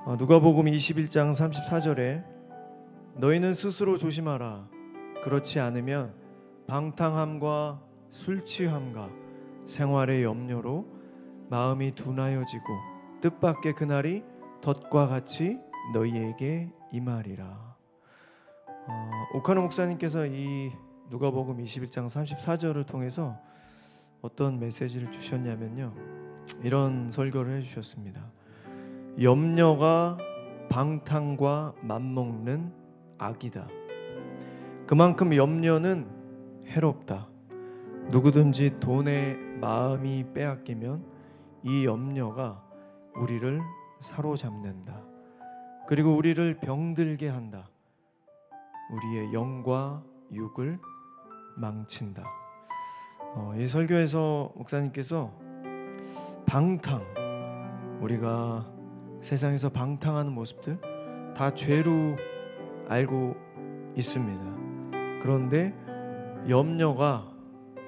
누가복음 21장 34절에 너희는 스스로 조심하라. 그렇지 않으면 방탕함과 술취함과 생활의 염려로 마음이 둔하여지고 뜻밖의 그날이 덫과 같이 너희에게 임하리라. 오카노 목사님께서 이 누가복음 21장 34절을 통해서 어떤 메시지를 주셨냐면요, 이런 설교를 해주셨습니다. 염려가 방탕과 맞먹는 악이다. 그만큼 염려는 해롭다. 누구든지 돈에 마음이 빼앗기면 이 염려가 우리를 사로잡는다. 그리고 우리를 병들게 한다. 우리의 영과 육을 망친다. 이 설교에서 목사님께서 방탕, 우리가 세상에서 방탕하는 모습들 다 죄로 알고 있습니다. 그런데 염려가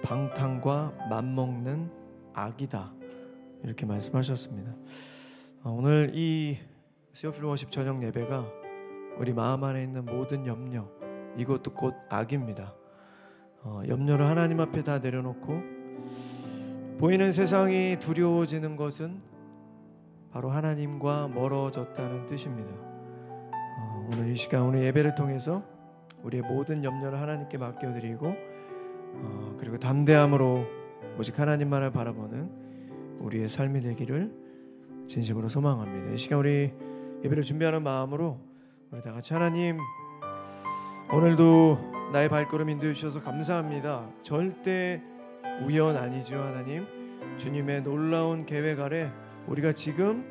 방탕과 맞먹는 악이다, 이렇게 말씀하셨습니다. 오늘 이 시어필 워십 저녁 예배가 우리 마음 안에 있는 모든 염려, 이것도 곧 악입니다. 염려를 하나님 앞에 다 내려놓고 보이는 세상이 두려워지는 것은 바로 하나님과 멀어졌다는 뜻입니다. 오늘 이 시간, 오늘 예배를 통해서 우리의 모든 염려를 하나님께 맡겨드리고 그리고 담대함으로 오직 하나님만을 바라보는 우리의 삶이 되기를 진심으로 소망합니다. 이 시간 우리 예배를 준비하는 마음으로 우리 다 같이 하나님, 오늘도 나의 발걸음 인도해 주셔서 감사합니다. 절대 우연 아니죠. 하나님, 주님의 놀라운 계획 아래 우리가 지금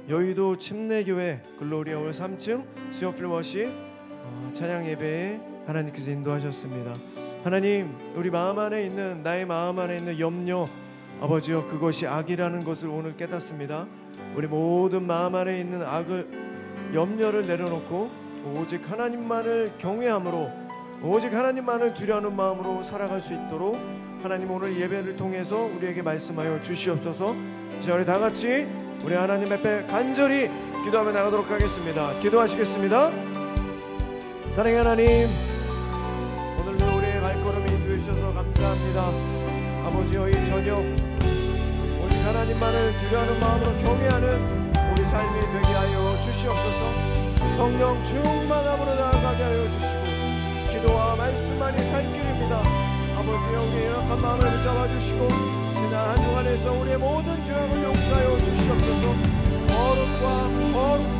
여의도 침례교회 글로리아홀 3층 수요필 워십 찬양 예배에 하나님께서 인도하셨습니다. 하나님, 우리 마음 안에 있는, 나의 마음 안에 있는 염려, 아버지여, 그것이 악이라는 것을 오늘 깨닫습니다. 우리 모든 마음 안에 있는 악을, 염려를 내려놓고 오직 하나님만을 경외함으로, 오직 하나님만을 두려워하는 마음으로 살아갈 수 있도록 하나님 오늘 예배를 통해서 우리에게 말씀하여 주시옵소서. 이제 우리 다 같이 우리 하나님 앞에 간절히 기도하며 나가도록 하겠습니다. 기도하시겠습니다. 사랑의 하나님, 오늘도 우리의 발걸음을 인도해 주셔서 감사합니다. 아버지여, 이 저녁 오직 하나님만을 두려워하는 마음으로 경외하는 우리 삶이 되게 하여 주시옵소서. 성령 충만함으로 나아가게 하여 주시고 기도와 말씀만이 살 길입니다. 아버지여, 우리의 연약한 마음을 붙잡아 주시고 지난 한 주간에서 우리의 모든 죄악을 용서하여 주시옵소서.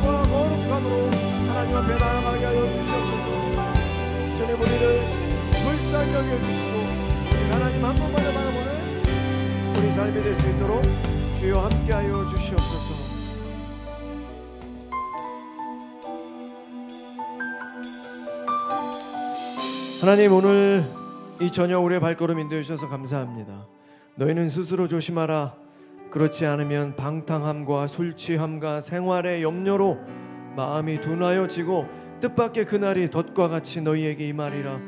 거룩함으로 하나님 앞에 나아가게 하여 주시옵소서. 주님, 우리를 불쌍히 여겨주시고 오직 하나님 한 분만을 바라보는 우리 삶이 될 수 있도록 주여 함께하여 주시옵소서. 하나님, 오늘 이 저녁 우리의 발걸음 인도해 주셔서 감사합니다. 너희는 스스로 조심하라. 그렇지 않으면 방탕함과 술취함과 생활의 염려로 마음이 둔하여지고 뜻밖의 그날이 덫과 같이 너희에게 임하리라.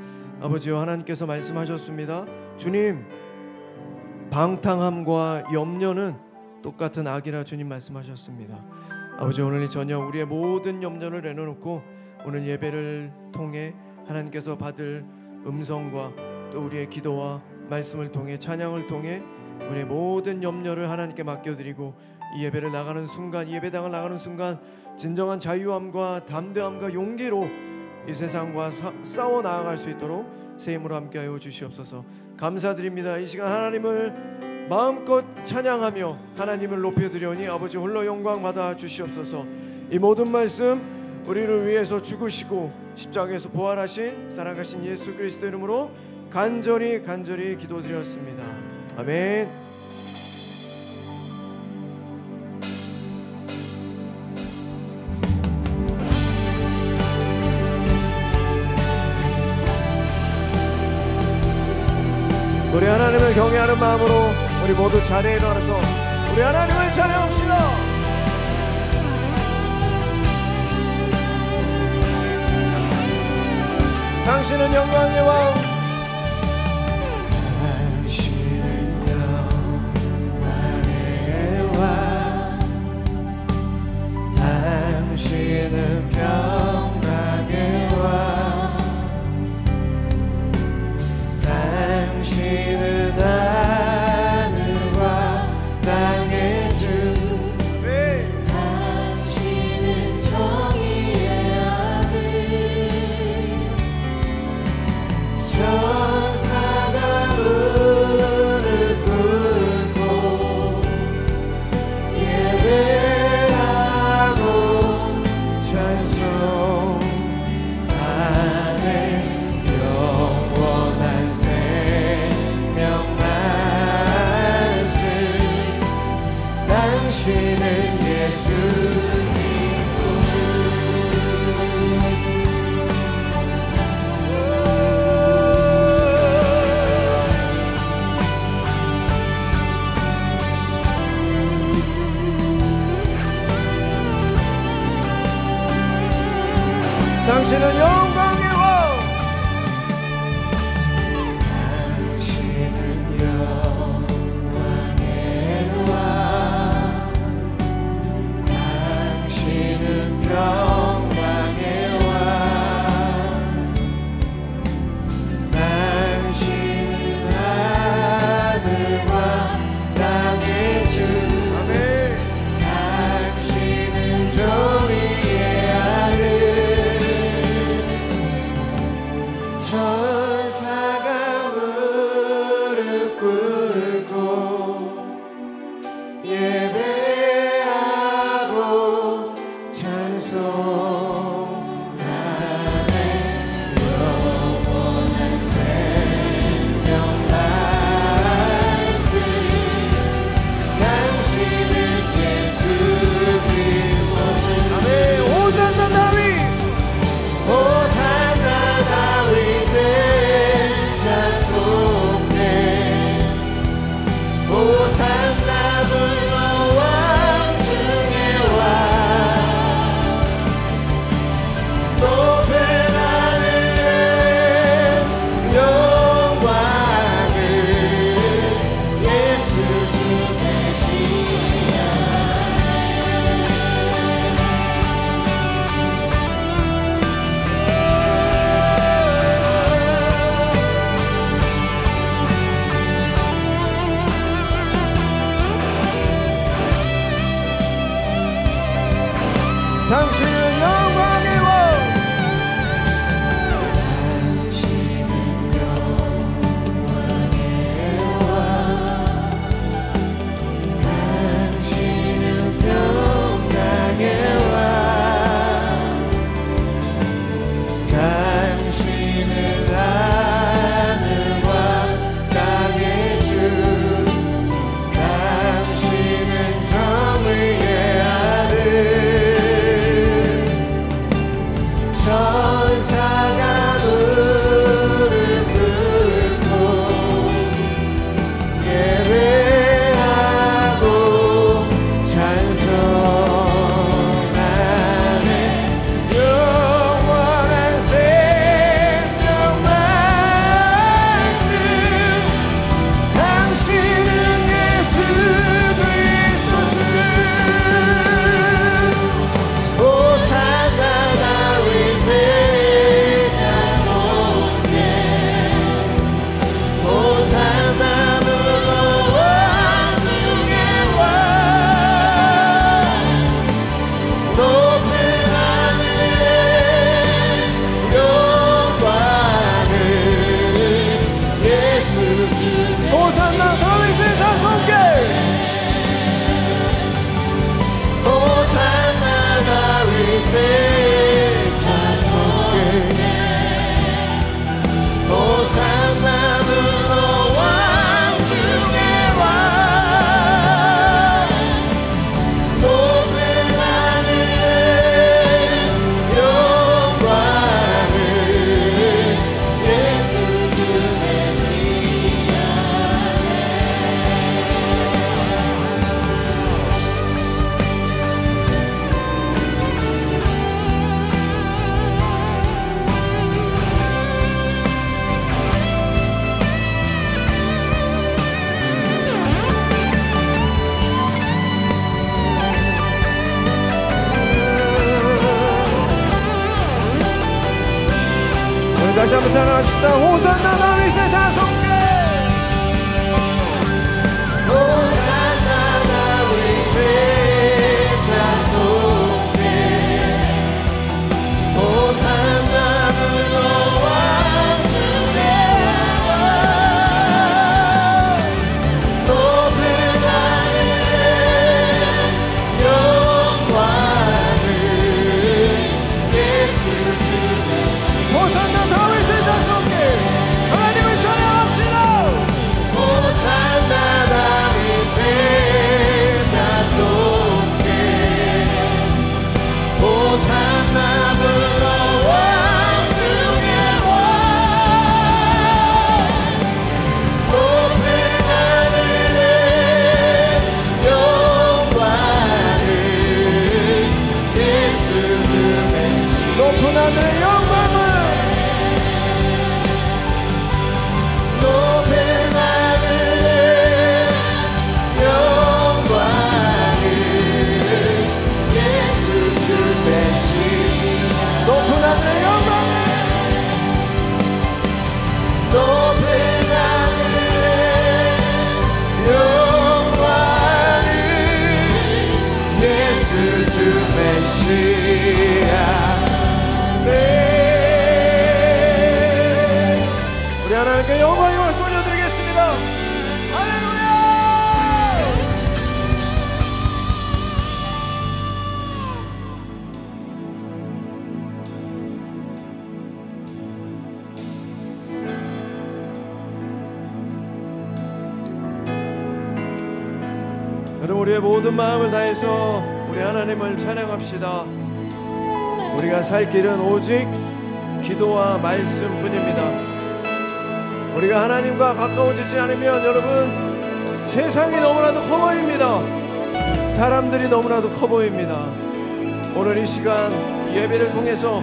아버지여, 하나님께서 말씀하셨습니다. 주님, 방탕함과 염려는 똑같은 악이라 주님 말씀하셨습니다. 아버지, 오늘 이 저녁 우리의 모든 염려를 내려놓고 오늘 예배를 통해 하나님께서 받을 음성과 또 우리의 기도와 말씀을 통해, 찬양을 통해 우리의 모든 염려를 하나님께 맡겨드리고 이 예배를 나가는 순간, 이 예배당을 나가는 순간 진정한 자유함과 담대함과 용기로 이 세상과 싸워 나아갈 수 있도록 새 힘으로 함께하여 주시옵소서. 감사드립니다. 이 시간 하나님을 마음껏 찬양하며 하나님을 높여드리오니 아버지 홀로 영광 받아 주시옵소서. 이 모든 말씀 우리를 위해서 죽으시고 십자가에서 부활하신 살아가신 예수 그리스도 이름으로 간절히 기도드렸습니다. 아멘. 우리 하나님을 경외하는 마음으로 우리 모두 자리에 일어나서 우리 하나님을 찬양합시다. 당신은 영광의 왕, 당신은 영광의 왕, 당신 당신은 예수 당신은 영광의 왕 당신은 영광의 왕 당신은 평강의 왕 당신은 하늘과 땅의 주 아멘 당신은 정의의 아들 천사가 무릎 꿇고 예배하고 찬송하네 영원한 생명 말씀 당신은 예수 그리스도 아멘 호산나 다윗 호산나 다윗의 찬송해 호산나 불러 왕 중의 왕 높은 하늘에 영광을 예수 주 계시야 당신은 영광의 왕 당신은 영광의 왕 당신은 평강의 왕 당신은 하늘과 땅의 주 당신은 정의의 아들 천사가 무릎 꿇고 예배하고 찬송하네 영원한 생명 말씀 당신은 예수 그리스도 주 호산나 다윗의 찬송해 호산나 불러 왕 중의 왕 높은 하늘에 영광을 예수 주께 호산나 다윗의 찬송해 호산나 다윗의 찬송해 호산나 불러 왕 중의 왕 높은 하늘에 영광을 예수 주 계시야 다시 한번 찬양합시다. 호산나 다윗의 찬송해 호산나 다윗의 찬송해 호산나 불러 왕 중의 왕 높은 하늘에 영광을 예수 주 호산나 다윗의 찬송해 하나님을 찬양합시다. 우리 하나님께 영광과 올려드리겠습니다. 할렐루야! 여러분, 우리의 모든 마음을 다해서 우리 하나님을 찬양합시다. 우리가 살 길은 오직 기도와 말씀뿐입니다. 우리가 하나님과 가까워지지 않으면 여러분, 세상이 너무나도 커 보입니다. 사람들이 너무나도 커 보입니다. 오늘 이 시간 예배를 통해서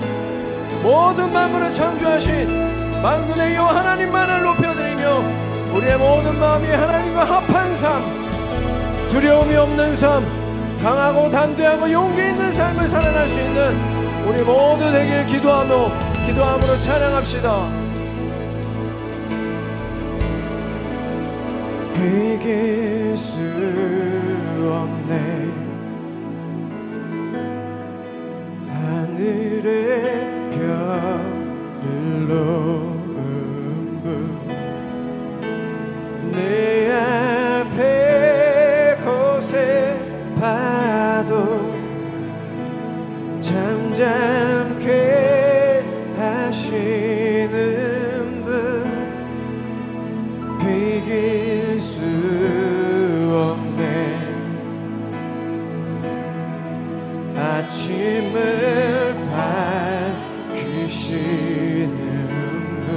모든 만물을 창조하신 만군의 여호와 하나님만을 높여드리며 우리의 모든 마음이 하나님과 합한 삶, 두려움이 없는 삶, 강하고 담대하고 용기 있는 삶을 살아날 수 있는 우리 모두 되길 기도함으로 찬양합시다. 비길 수 없네 하늘의 별을 놓은 분 내 앞에 곳에 파도 잠잠케 하시는 분 비길 수 없네 아침을 밝히시는 분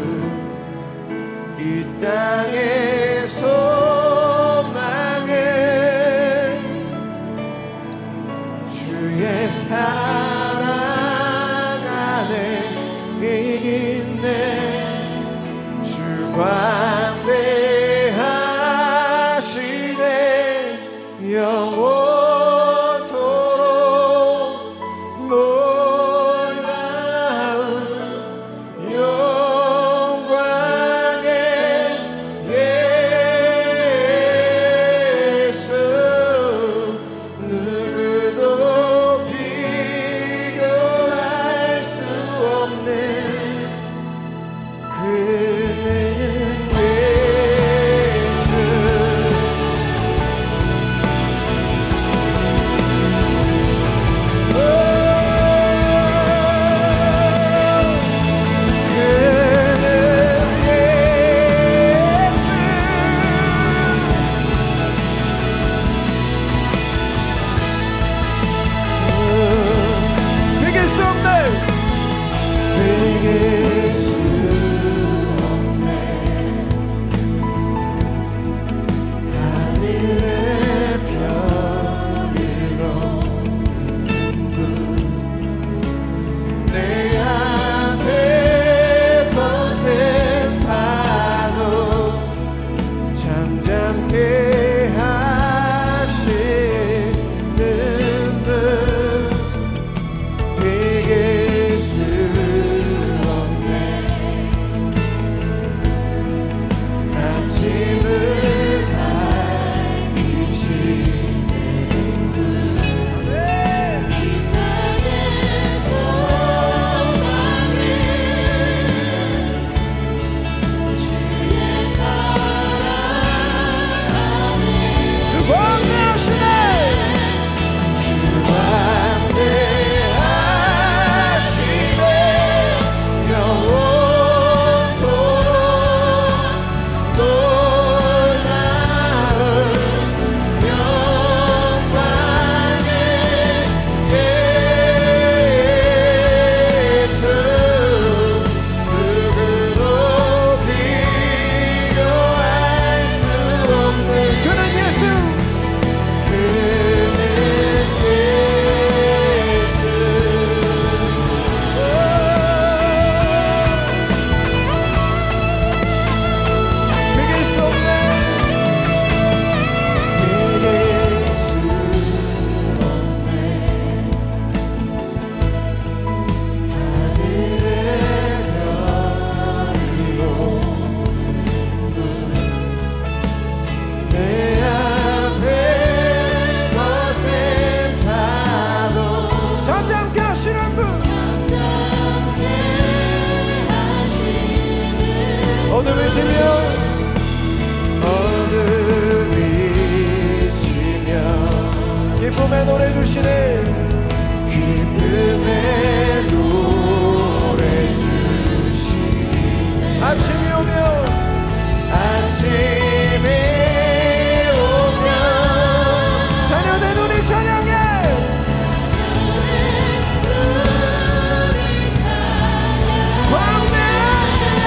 이 땅의 소망을 주의 사랑 안에 있네 주 광대하시네 영원토록 놀라운 영광의 예수 누구도 비교할 수 없네 그는 예수 기쁨의 노래 주시네. 기쁨의 노래 주시네. 아침이 오면 자녀된 우리 찬양해. 주 광대하시네.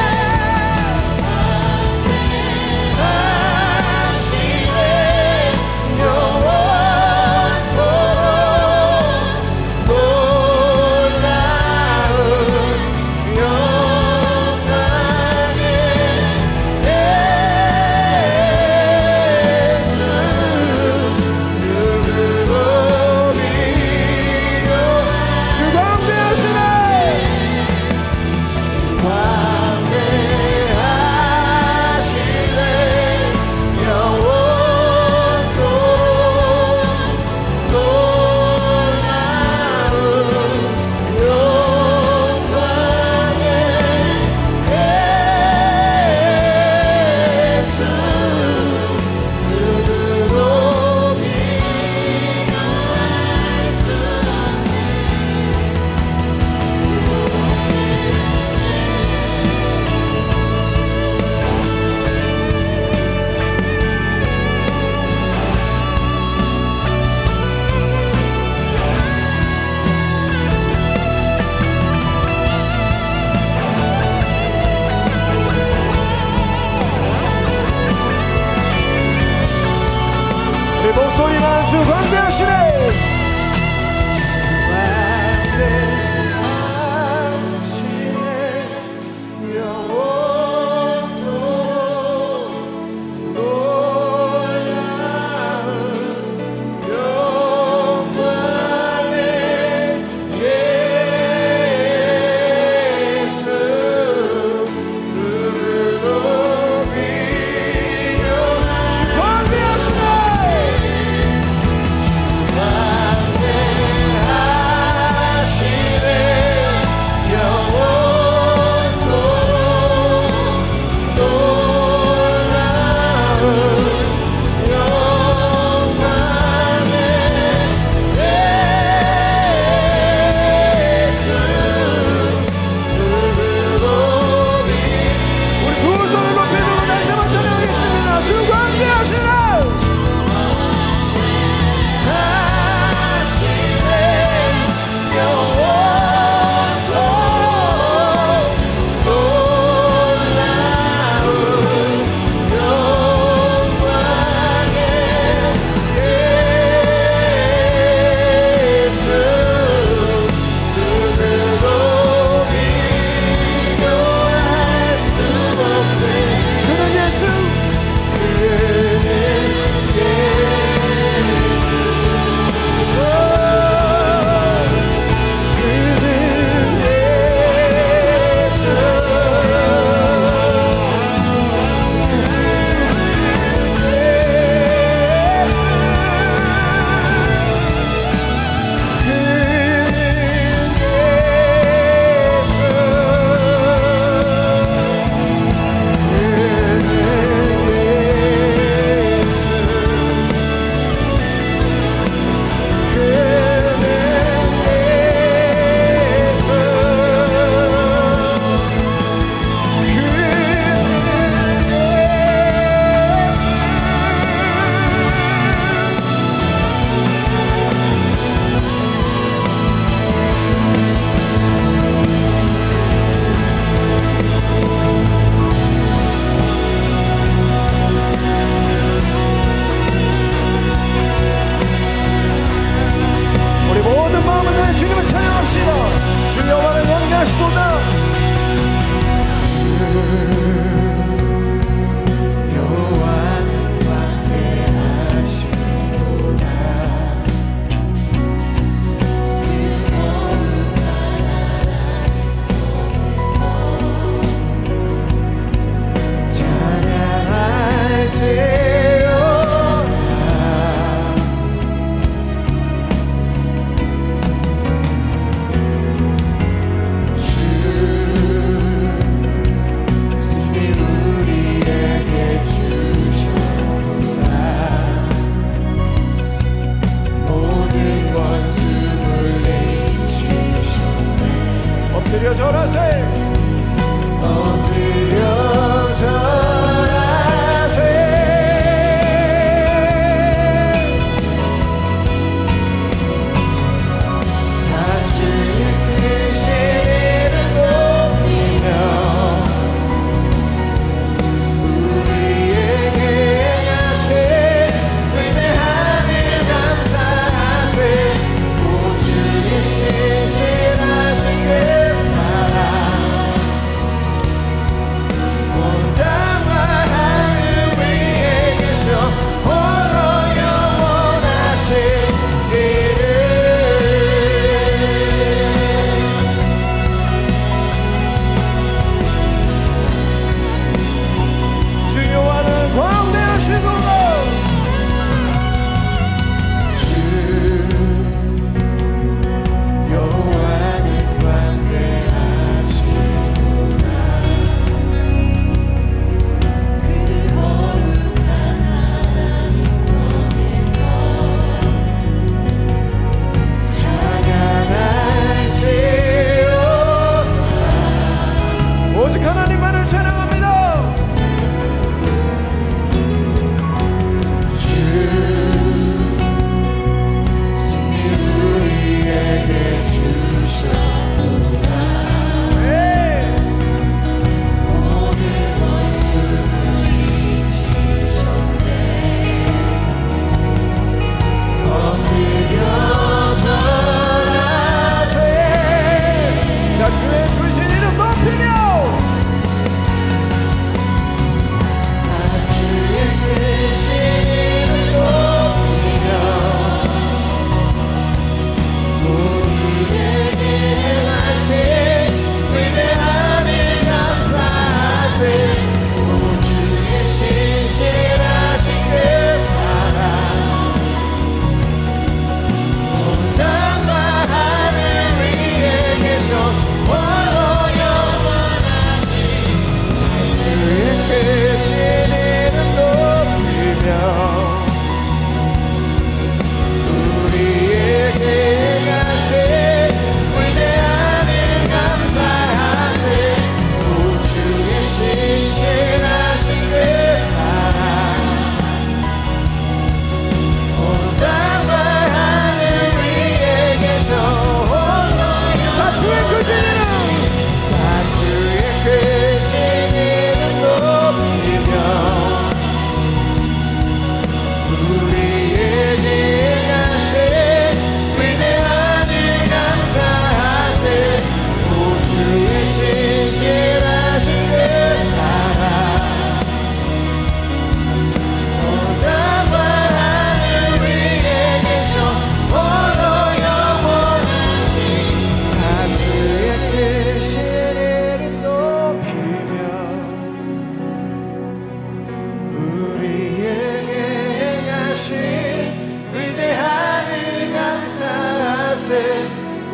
목소리만 주 광대하시네. 주 광대하시네. 영원토록 놀라운 영광의 예수 누구도 비교. 주 광대하시네.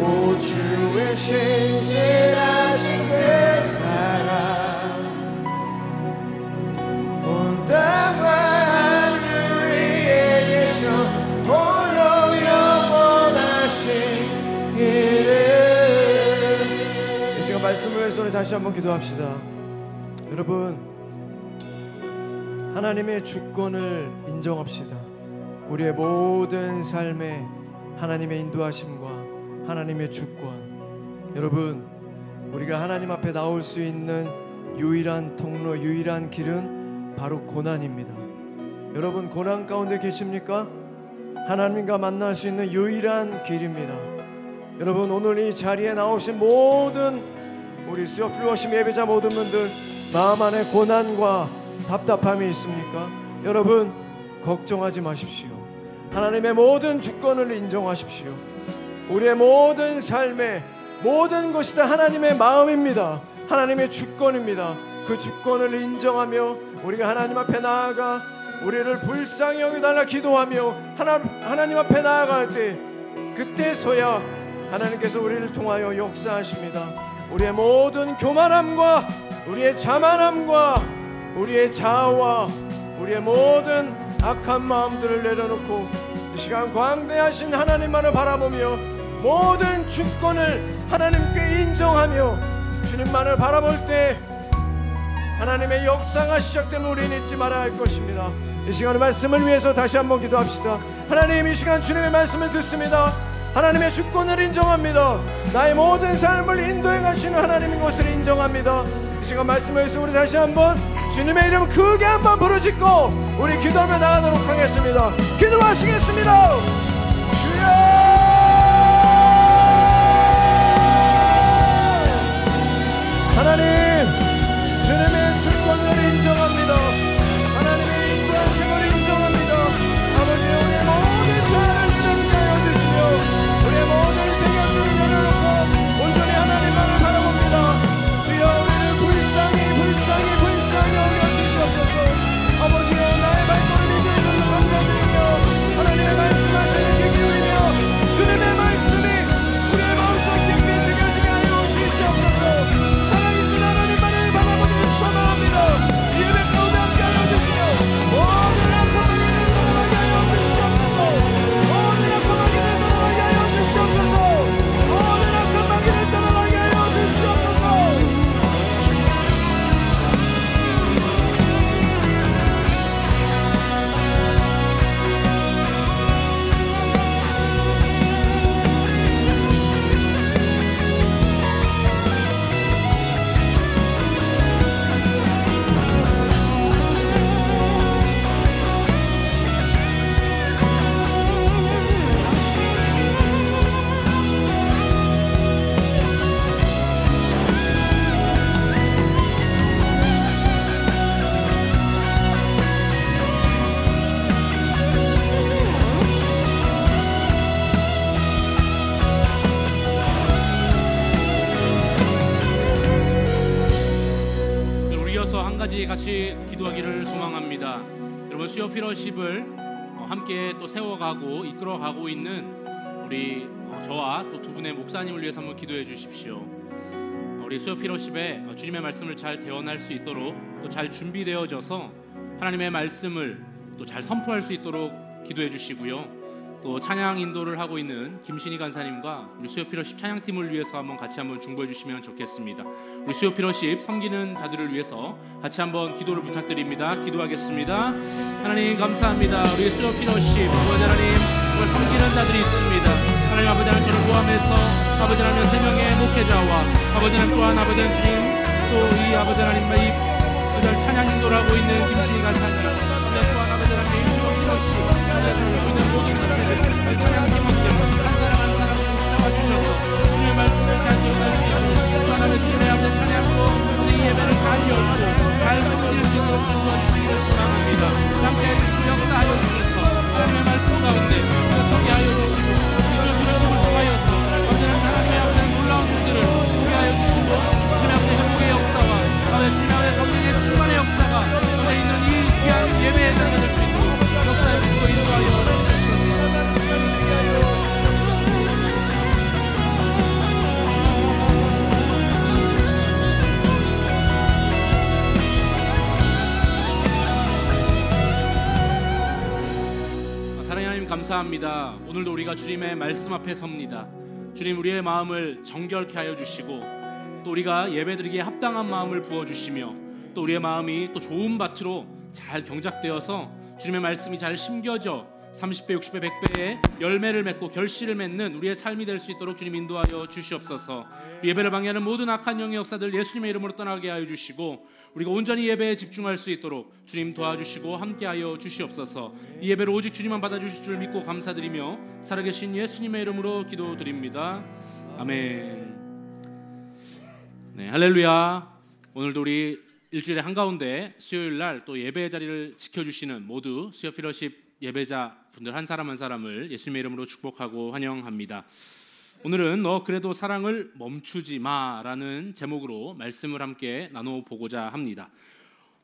오 주의 신실하신 그 사랑 온 땅과 하늘 위에 계셔 홀로 영원하신 이름. 이 시간 말씀을 위해서 다시 한번 기도합시다. 여러분, 하나님의 주권을 인정합시다. 우리의 모든 삶에 하나님의 인도하심과 하나님의 주권. 여러분, 우리가 하나님 앞에 나올 수 있는 유일한 통로, 유일한 길은 바로 고난입니다. 여러분, 고난 가운데 계십니까? 하나님과 만날 수 있는 유일한 길입니다. 여러분, 오늘 이 자리에 나오신 모든 우리 수요 플루워십 예배자 모든 분들, 마음 안에 고난과 답답함이 있습니까? 여러분, 걱정하지 마십시오. 하나님의 모든 주권을 인정하십시오. 우리의 모든 삶의 모든 것이 다 하나님의 마음입니다. 하나님의 주권입니다. 그 주권을 인정하며 우리가 하나님 앞에 나아가 우리를 불쌍히 여겨달라 기도하며 하나님 앞에 나아갈 때, 그때서야 하나님께서 우리를 통하여 역사하십니다. 우리의 모든 교만함과 우리의 자만함과 우리의 자아와 우리의 모든 악한 마음들을 내려놓고 이 시간 광대하신 하나님만을 바라보며 모든 주권을 하나님께 인정하며 주님만을 바라볼 때 하나님의 역사가 시작되면 우리는 잊지 말아야 할 것입니다. 이 시간의 말씀을 위해서 다시 한번 기도합시다. 하나님, 이 시간 주님의 말씀을 듣습니다. 하나님의 주권을 인정합니다. 나의 모든 삶을 인도해 가시는 하나님인 것을 인정합니다. 이 시간 말씀을 위해서 우리 다시 한번 주님의 이름 크게 한번 부르짖고 우리 기도하며 나가도록 하겠습니다. 기도하시겠습니다. 주여, 하나님, 주님의 주권을 인정합니다. 하나님의 인도하심을 인정합니다. 아버지, 우리의 모든 죄를 위로하여 주시며 우리의 모든 생각들을 내려놓고 온전히 하나님만을 바라봅니다. 주여, 우리를 불쌍히 여겨주시옵소서. 아버지여, 나의 발걸음을 인도하셔서 감사드리며 하나님의 말씀하시는 귀 기울이며 주님의 말씀이 우리의 마음속 깊이 새겨지게 하여 주시옵소서. 살아계신 하나님만을 바라보는 소망합니다. 예배 가운데 함께하여 주시며 모든 악한 마귀를 떠나가게 하여 주시옵소서. 모든 악한 마귀를 떠나가게 하여 주시옵소서. 모든 악한 마귀를 떠나가게 하여 주시옵소서. 같이 기도하기를 소망합니다. 여러분, 수요 피러십을 함께 또 세워가고 이끌어가고 있는 우리 저와 또 두 분의 목사님을 위해서 한번 기도해 주십시오. 우리 수요 피러십에 주님의 말씀을 잘 대언할 수 있도록 또 잘 준비되어져서 하나님의 말씀을 또 잘 선포할 수 있도록 기도해 주시고요. 또 찬양 인도를 하고 있는 김신희 간사님과 우리 수요 피러십 찬양팀을 위해서 같이 한번 중보해 주시면 좋겠습니다. 우리 수요 피러십 섬기는 자들을 위해서 같이 한번 기도를 부탁드립니다. 기도하겠습니다. 하나님 감사합니다. 우리 수요 피러십 아버지 하나님, 정말 섬기는 자들이 있습니다. 하나님 아버지 하나님, 저를 포함해서 아버지 하나님 3명의 목회자와 아버지 하나님 또한 아버지 하나님 주님, 또 이 아버지 하나님과 이 찬양 인도를 하고 있는 김신희 간사님, 또한 아버지 하나님 수요 피러십 하고 있는 모든 지체들 찬양팀원들 한 사람 한 사람 잡아주셔서 주님의 말씀을 잘 기억할 수 있고 또 하나님의 주님의 아버지 찬양으로 우리 예배를 잘 열고 잘 섬길 수 있도록 도와주시기를 소망합니다. 함께 해주시고 역사하여 주셔서 하나님의 말씀 가운데 서게 하여 주시고 이런 기도심을 통하여서 하나님의 아버지 놀라운 분들을 보게 하여 주시고 주님의 아버지 행복의 역사와 주님의 아버지 성령의 충만의 역사가 오늘 있는 이 귀한 예배의 자리를 될 수 있도록 역사해 주시고 인도하여 주시옵소서. 감사합니다. 오늘도 우리가 주님의 말씀 앞에 섭니다. 주님, 우리의 마음을 정결케 하여 주시고 또 우리가 예배드리기에 합당한 마음을 부어주시며 또 우리의 마음이 또 좋은 밭으로 잘 경작되어서 주님의 말씀이 잘 심겨져 30배, 60배, 100배의 열매를 맺고 결실을 맺는 우리의 삶이 될 수 있도록 주님 인도하여 주시옵소서. 예배를 방해하는 모든 악한 영의 역사들 예수님의 이름으로 떠나게 하여 주시고 우리가 온전히 예배에 집중할 수 있도록 주님 도와주시고 함께하여 주시옵소서. 이 예배를 오직 주님만 받아주실 줄 믿고 감사드리며 살아계신 예수님의 이름으로 기도드립니다. 아멘. 네, 할렐루야. 오늘도 우리 일주일의 한가운데 수요일 날 또 예배 자리를 지켜주시는 모두 수요 피러십 예배자 분들 한 사람 한 사람을 예수님의 이름으로 축복하고 환영합니다. 오늘은 너 그래도 사랑을 멈추지 마라는 제목으로 말씀을 함께 나눠보고자 합니다.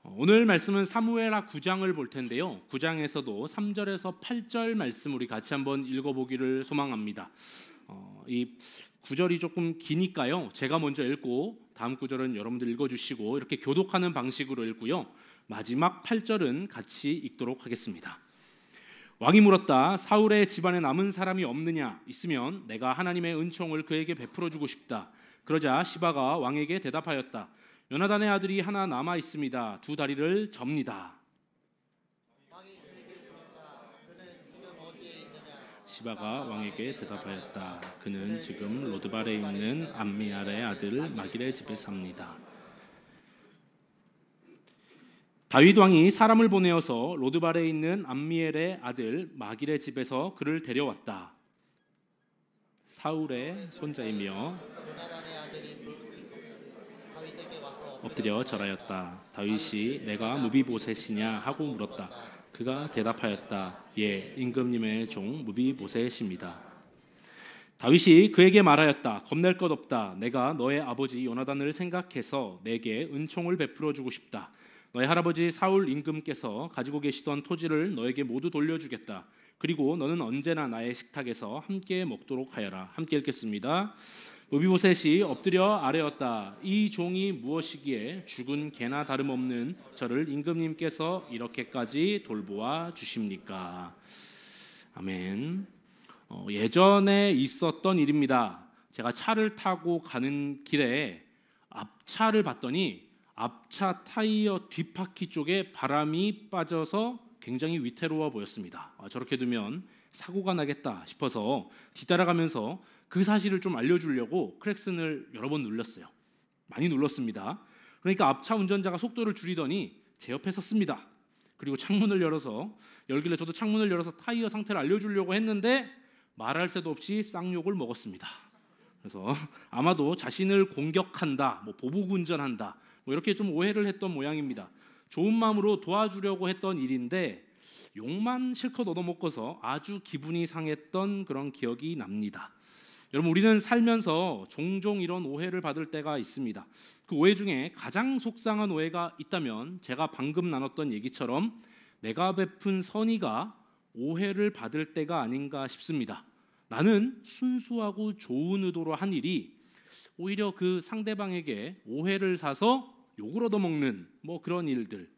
오늘 말씀은 사무엘하 9장을 볼 텐데요. 9장에서도 3절에서 8절 말씀 우리 같이 한번 읽어보기를 소망합니다. 이 9절이 조금 기니까요. 제가 먼저 읽고 다음 9절은 여러분들 읽어주시고 이렇게 교독하는 방식으로 읽고요. 마지막 8절은 같이 읽도록 하겠습니다. 왕이 물었다. 사울의 집안에 남은 사람이 없느냐? 있으면 내가 하나님의 은총을 그에게 베풀어 주고 싶다. 그러자 시바가 왕에게 대답하였다. 요나단의 아들이 하나 남아 있습니다. 두 다리를 접니다. 시바가 왕에게 대답하였다. 그는 지금 로드발에 있는 암미엘의 아들 마길의 집에 삽니다. 다윗 왕이 사람을 보내어서 로드발에 있는 암미엘의 아들 마길의 집에서 그를 데려왔다. 사울의 손자이며 엎드려 절하였다. 다윗이 내가 무비보셋이냐 하고 물었다. 그가 대답하였다. 예, 임금님의 종 무비보셋입니다. 다윗이 그에게 말하였다. 겁낼 것 없다. 내가 너의 아버지 요나단을 생각해서 내게 은총을 베풀어 주고 싶다. 너의 할아버지 사울 임금께서 가지고 계시던 토지를 너에게 모두 돌려주겠다. 그리고 너는 언제나 나의 식탁에서 함께 먹도록 하여라. 함께 읽겠습니다. 무비보셋이 엎드려 아뢰었다. 이 종이 무엇이기에 죽은 개나 다름없는 저를 임금님께서 이렇게까지 돌보아 주십니까? 아멘. 예전에 있었던 일입니다. 제가 차를 타고 가는 길에 앞차를 봤더니 앞차 타이어 뒷바퀴 쪽에 바람이 빠져서 굉장히 위태로워 보였습니다. 저렇게 두면 사고가 나겠다 싶어서 뒤따라가면서 그 사실을 좀 알려주려고 크랙슨을 여러 번 눌렀어요. 많이 눌렀습니다. 그러니까 앞차 운전자가 속도를 줄이더니 제 옆에 섰습니다. 그리고 창문을 열길래 저도 창문을 열어서 타이어 상태를 알려주려고 했는데 말할 새도 없이 쌍욕을 먹었습니다. 그래서 아마도 자신을 공격한다, 보복 운전한다, 이렇게 좀 오해를 했던 모양입니다. 좋은 마음으로 도와주려고 했던 일인데 욕만 실컷 얻어먹어서 아주 기분이 상했던 그런 기억이 납니다. 여러분, 우리는 살면서 종종 이런 오해를 받을 때가 있습니다. 그 오해 중에 가장 속상한 오해가 있다면 제가 방금 나눴던 얘기처럼 내가 베푼 선의가 오해를 받을 때가 아닌가 싶습니다. 나는 순수하고 좋은 의도로 한 일이 오히려 그 상대방에게 오해를 사서 욕을 얻어먹는 그런 일들,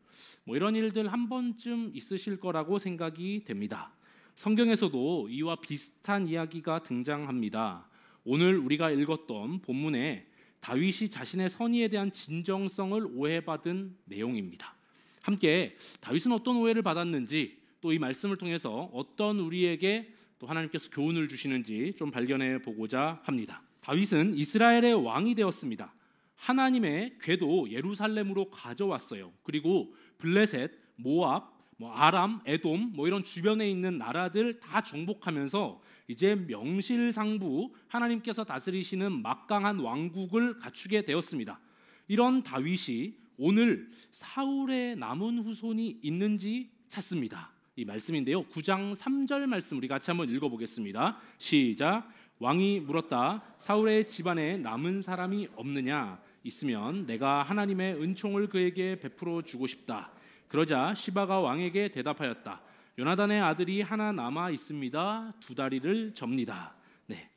이런 일들 한 번쯤 있으실 거라고 생각이 됩니다. 성경에서도 이와 비슷한 이야기가 등장합니다. 오늘 우리가 읽었던 본문에 다윗이 자신의 선의에 대한 진정성을 오해받은 내용입니다. 함께 다윗은 어떤 오해를 받았는지 또 이 말씀을 통해서 어떤 우리에게 또 하나님께서 교훈을 주시는지 좀 발견해 보고자 합니다. 다윗은 이스라엘의 왕이 되었습니다. 하나님의 궤도 예루살렘으로 가져왔어요. 그리고 블레셋, 모압, 아람, 에돔 이런 주변에 있는 나라들 다 정복하면서 이제 명실상부 하나님께서 다스리시는 막강한 왕국을 갖추게 되었습니다. 이런 다윗이 오늘 사울의 남은 후손이 있는지 찾습니다. 이 말씀인데요. 9장 3절 말씀 우리 같이 한번 읽어보겠습니다. 시작. 왕이 물었다. 사울의 집안에 남은 사람이 없느냐? 있으면 내가 하나님의 은총을 그에게 베풀어 주고 싶다. 그러자 시바가 왕에게 대답하였다. 요나단의 아들이 하나 남아 있습니다. 두 다리를 접니다. 네,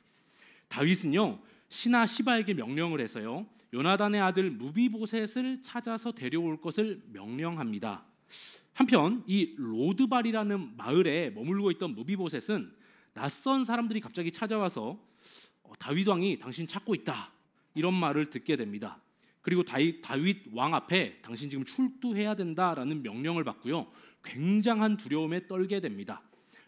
다윗은요 신하 시바에게 명령을 해서요 요나단의 아들 무비보셋을 찾아서 데려올 것을 명령합니다. 한편 이 로드발이라는 마을에 머물고 있던 무비보셋은 낯선 사람들이 갑자기 찾아와서 다윗 왕이 당신 찾고 있다 이런 말을 듣게 됩니다. 그리고 다윗 왕 앞에 당신 지금 출두해야 된다라는 명령을 받고요. 굉장한 두려움에 떨게 됩니다.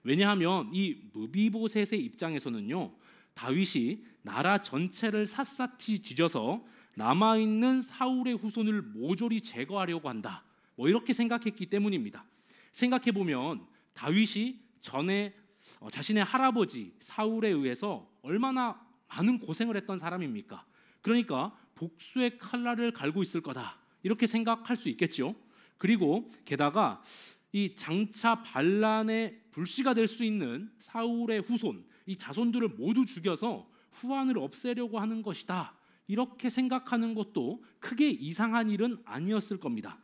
왜냐하면 이 무비보셋의 입장에서는요, 다윗이 나라 전체를 샅샅이 뒤져서 남아있는 사울의 후손을 모조리 제거하려고 한다, 뭐 이렇게 생각했기 때문입니다. 생각해 보면 다윗이 전에 자신의 할아버지 사울에 의해서 얼마나 많은 고생을 했던 사람입니까? 그러니까 복수의 칼날을 갈고 있을 거다 이렇게 생각할 수 있겠죠. 그리고 게다가 이 장차 반란의 불씨가 될 수 있는 사울의 후손, 이 자손들을 모두 죽여서 후환을 없애려고 하는 것이다 이렇게 생각하는 것도 크게 이상한 일은 아니었을 겁니다.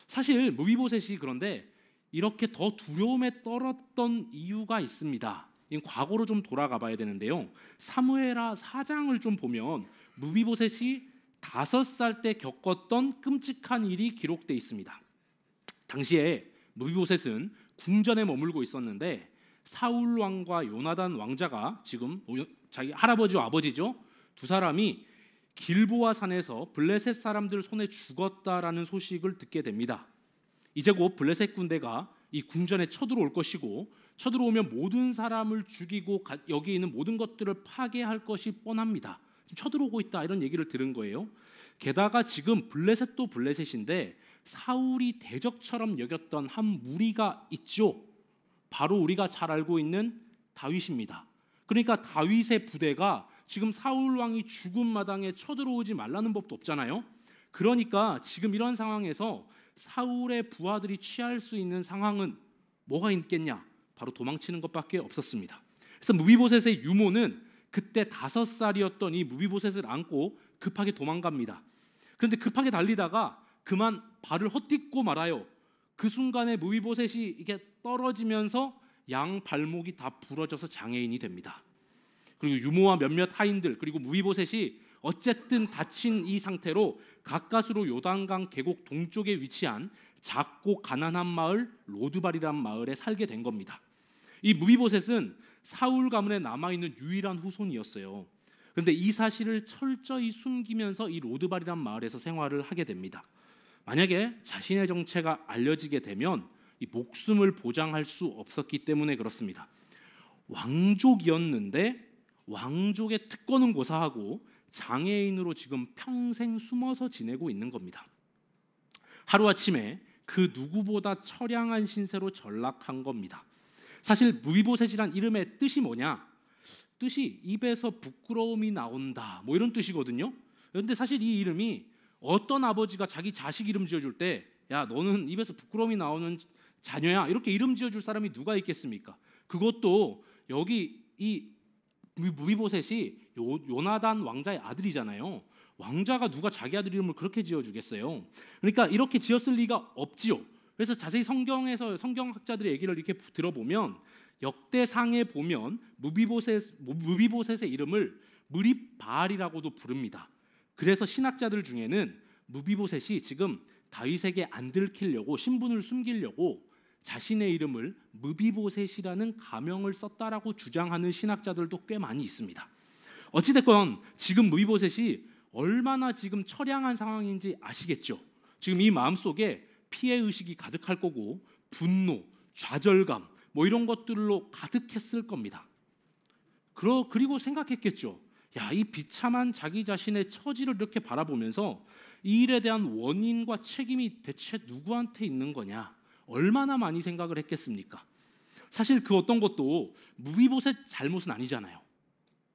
사실 무비보셋이 그런데 이렇게 더 두려움에 떨었던 이유가 있습니다. 과거로 좀 돌아가 봐야 되는데요. 사무엘하 4장을 좀 보면 무비보셋이 5살 때 겪었던 끔찍한 일이 기록되어 있습니다. 당시에 무비보셋은 궁전에 머물고 있었는데 사울 왕과 요나단 왕자가 지금 자기 할아버지와 아버지죠, 두 사람이 길보아 산에서 블레셋 사람들 손에 죽었다라는 소식을 듣게 됩니다. 이제 곧 블레셋 군대가 이 궁전에 쳐들어올 것이고 쳐들어오면 모든 사람을 죽이고 여기 있는 모든 것들을 파괴할 것이 뻔합니다. 지금 쳐들어오고 있다 이런 얘기를 들은 거예요. 게다가 지금 블레셋도 블레셋인데 사울이 대적처럼 여겼던 한 무리가 있죠. 바로 우리가 잘 알고 있는 다윗입니다. 그러니까 다윗의 부대가 지금 사울 왕이 죽은 마당에 쳐들어오지 말라는 법도 없잖아요. 그러니까 지금 이런 상황에서 사울의 부하들이 취할 수 있는 상황은 뭐가 있겠냐? 바로 도망치는 것밖에 없었습니다. 그래서 무비보셋의 유모는 그때 5살이었던 이 무비보셋을 안고 급하게 도망갑니다. 그런데 급하게 달리다가 그만 발을 헛딛고 말아요. 그 순간에 무비보셋이 이게 떨어지면서 양 발목이 다 부러져서 장애인이 됩니다. 그리고 유모와 몇몇 하인들 그리고 무비보셋이 어쨌든 다친 이 상태로 가까스로 요단강 계곡 동쪽에 위치한 작고 가난한 마을 로드발이라는 마을에 살게 된 겁니다. 이 무비보셋은 사울 가문에 남아있는 유일한 후손이었어요. 그런데 이 사실을 철저히 숨기면서 이 로드발이라는 마을에서 생활을 하게 됩니다. 만약에 자신의 정체가 알려지게 되면 이 목숨을 보장할 수 없었기 때문에 그렇습니다. 왕족이었는데 왕족의 특권은 고사하고 장애인으로 지금 평생 숨어서 지내고 있는 겁니다. 하루아침에 그 누구보다 처량한 신세로 전락한 겁니다. 사실 무비보셋이란 이름의 뜻이 뭐냐? 뜻이 입에서 부끄러움이 나온다 뭐 이런 뜻이거든요. 그런데 사실 이 이름이 어떤 아버지가 자기 자식 이름 지어줄 때 야 너는 입에서 부끄러움이 나오는 자녀야 이렇게 이름 지어줄 사람이 누가 있겠습니까? 그것도 여기 이 무비보셋이 요나단 왕자의 아들이잖아요. 왕자가 누가 자기 아들 이름을 그렇게 지어주겠어요? 그러니까 이렇게 지었을 리가 없지요. 그래서 자세히 성경학자들의 얘기를 이렇게 들어보면 역대상에 보면 무비보셋의 이름을 무립바알이라고도 부릅니다. 그래서 신학자들 중에는 무비보셋이 지금 다윗에게 안 들키려고 신분을 숨기려고 자신의 이름을 무비보셋이라는 가명을 썼다라고 주장하는 신학자들도 꽤 많이 있습니다. 어찌됐건 지금 무비보셋이 얼마나 지금 처량한 상황인지 아시겠죠? 지금 이 마음속에 피해의식이 가득할 거고 분노, 좌절감 뭐 이런 것들로 가득했을 겁니다. 그리고 생각했겠죠. 야, 이 비참한 자기 자신의 처지를 이렇게 바라보면서 이 일에 대한 원인과 책임이 대체 누구한테 있는 거냐? 얼마나 많이 생각을 했겠습니까? 사실 그 어떤 것도 무비보셋 잘못은 아니잖아요.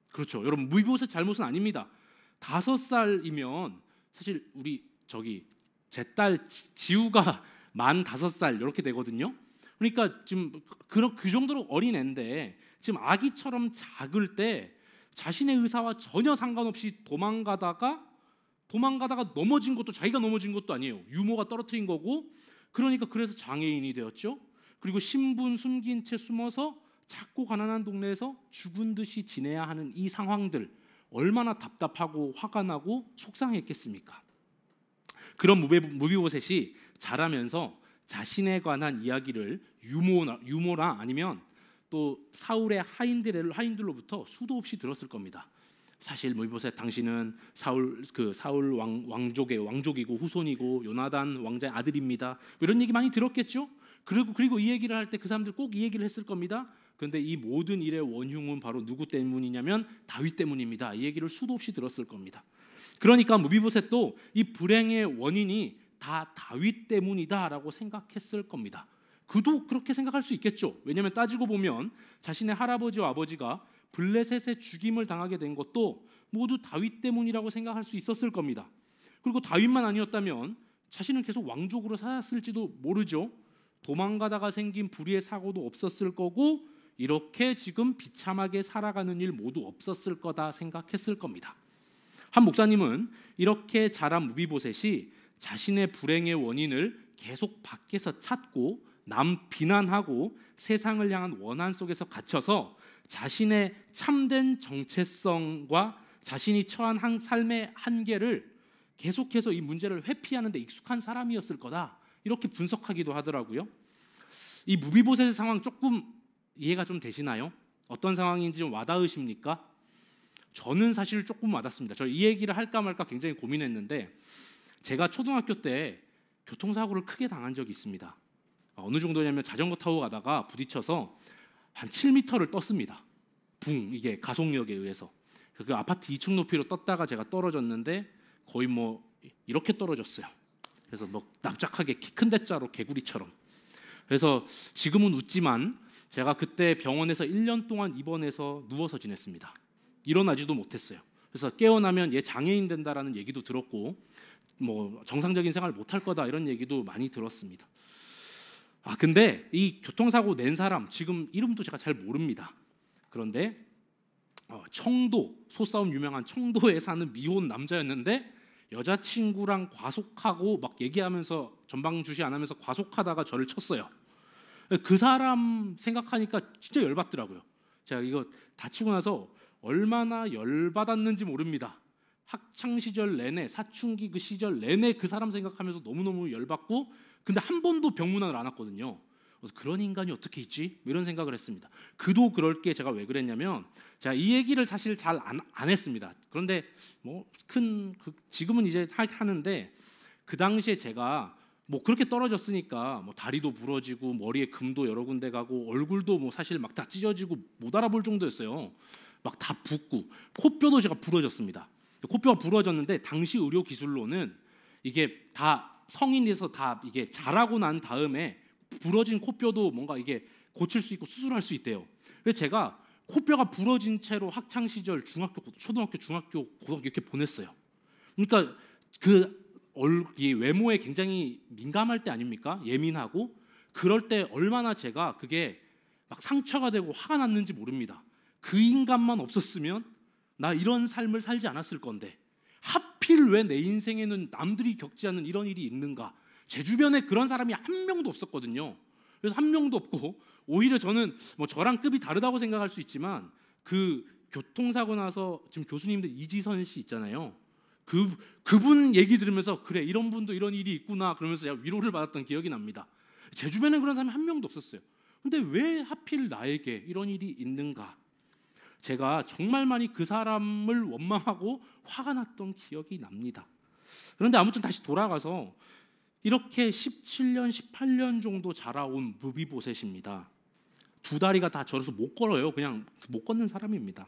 그렇죠. 여러분 무비보셋 잘못은 아닙니다. 5살이면 사실 우리 제 딸 지우가 만 5살 이렇게 되거든요. 그러니까 지금 그 정도로 어린 애인데 지금 아기처럼 작을 때 자신의 의사와 전혀 상관없이 도망가다가 넘어진 것도 자기가 넘어진 것도 아니에요. 유모가 떨어뜨린 거고 그러니까 그래서 장애인이 되었죠. 그리고 신분 숨긴 채 숨어서 작고 가난한 동네에서 죽은 듯이 지내야 하는 이 상황들 얼마나 답답하고 화가 나고 속상했겠습니까? 그런 무비보셋이 자라면서 자신에 관한 이야기를 유모나 아니면 또 사울의 하인들로부터 수도 없이 들었을 겁니다. 사실 무비보셋 당신은 사울 왕족이고 후손이고 요나단 왕자의 아들입니다. 이런 얘기 많이 들었겠죠. 그리고 이 얘기를 할 때 그 사람들 꼭 이 얘기를 했을 겁니다. 그런데 이 모든 일의 원흉은 바로 누구 때문이냐면 다윗 때문입니다. 이 얘기를 수도 없이 들었을 겁니다. 그러니까 무비보셋도 이 불행의 원인이 다 다윗 때문이다라고 생각했을 겁니다. 그도 그렇게 생각할 수 있겠죠. 왜냐하면 따지고 보면 자신의 할아버지와 아버지가 블레셋의 죽임을 당하게 된 것도 모두 다윗 때문이라고 생각할 수 있었을 겁니다. 그리고 다윗만 아니었다면 자신은 계속 왕족으로 살았을지도 모르죠. 도망가다가 생긴 불의의 사고도 없었을 거고 이렇게 지금 비참하게 살아가는 일 모두 없었을 거다 생각했을 겁니다. 한 목사님은 이렇게 자란 무비보셋이 자신의 불행의 원인을 계속 밖에서 찾고 남 비난하고 세상을 향한 원한 속에서 갇혀서 자신의 참된 정체성과 자신이 처한 삶의 한계를 계속해서 이 문제를 회피하는 데 익숙한 사람이었을 거다 이렇게 분석하기도 하더라고요. 이 무비보셋의 상황 조금 이해가 좀 되시나요? 어떤 상황인지 좀 와닿으십니까? 저는 사실 조금 와닿습니다. 저 이 얘기를 할까 말까 굉장히 고민했는데 제가 초등학교 때 교통사고를 크게 당한 적이 있습니다. 어느 정도냐면 자전거 타고 가다가 부딪혀서 한 7m를 떴습니다. 이게 가속력에 의해서 그 아파트 2층 높이로 떴다가 제가 떨어졌는데 거의 뭐 이렇게 떨어졌어요. 그래서 뭐 납작하게 키 큰 대자로 개구리처럼. 그래서 지금은 웃지만 제가 그때 병원에서 1년 동안 입원해서 누워서 지냈습니다. 일어나지도 못했어요. 그래서 깨어나면 얘 장애인 된다라는 얘기도 들었고 뭐 정상적인 생활을 못할 거다 이런 얘기도 많이 들었습니다. 근데 이 교통사고 낸 사람 지금 이름도 제가 잘 모릅니다. 그런데 청도 소싸움 유명한 청도에 사는 미혼 남자였는데 여자친구랑 과속하고 막 얘기하면서 전방 주시 안 하면서 과속하다가 저를 쳤어요. 그 사람 생각하니까 진짜 열받더라고요. 제가 이거 다치고 나서 얼마나 열받았는지 모릅니다. 학창 시절 내내 사춘기 그 시절 내내 그 사람 생각하면서 너무너무 열받고 근데 한 번도 병문안을 안 왔거든요. 그래서 그런 인간이 어떻게 있지? 이런 생각을 했습니다. 그도 그럴 게 제가 왜 그랬냐면 제가 이 얘기를 사실 잘 안 했습니다. 그런데 뭐 지금은 이제 하는데 그 당시에 제가 뭐 그렇게 떨어졌으니까 뭐 다리도 부러지고 머리에 금도 여러 군데 가고 얼굴도 뭐 사실 막 다 찢어지고 못 알아볼 정도였어요. 막 다 붓고 코뼈도 제가 부러졌습니다. 코뼈가 부러졌는데 당시 의료 기술로는 이게 다 성인에서 다 이게 자라고 난 다음에 부러진 코뼈도 뭔가 이게 고칠 수 있고 수술할 수 있대요. 그래서 제가 코뼈가 부러진 채로 학창 시절 중학교, 초등학교, 중학교, 고등학교 이렇게 보냈어요. 그러니까 이 외모에 굉장히 민감할 때 아닙니까? 예민하고 그럴 때 얼마나 제가 그게 막 상처가 되고 화가 났는지 모릅니다. 그 인간만 없었으면 나 이런 삶을 살지 않았을 건데 하필 왜 내 인생에는 남들이 겪지 않는 이런 일이 있는가? 제 주변에 그런 사람이 한 명도 없었거든요. 그래서 한 명도 없고 오히려 저는 뭐 저랑 급이 다르다고 생각할 수 있지만 그 교통사고 나서 지금 교수님들 이지선 씨 있잖아요. 그분 얘기 들으면서 그래 이런 분도 이런 일이 있구나 그러면서 제가 위로를 받았던 기억이 납니다. 제 주변에 그런 사람이 한 명도 없었어요. 근데 왜 하필 나에게 이런 일이 있는가? 제가 정말 많이 그 사람을 원망하고 화가 났던 기억이 납니다. 그런데 아무튼 다시 돌아가서 이렇게 17년, 18년 정도 자라온 무비보셋입니다. 두 다리가 다 저려서 못 걸어요. 그냥 못 걷는 사람입니다.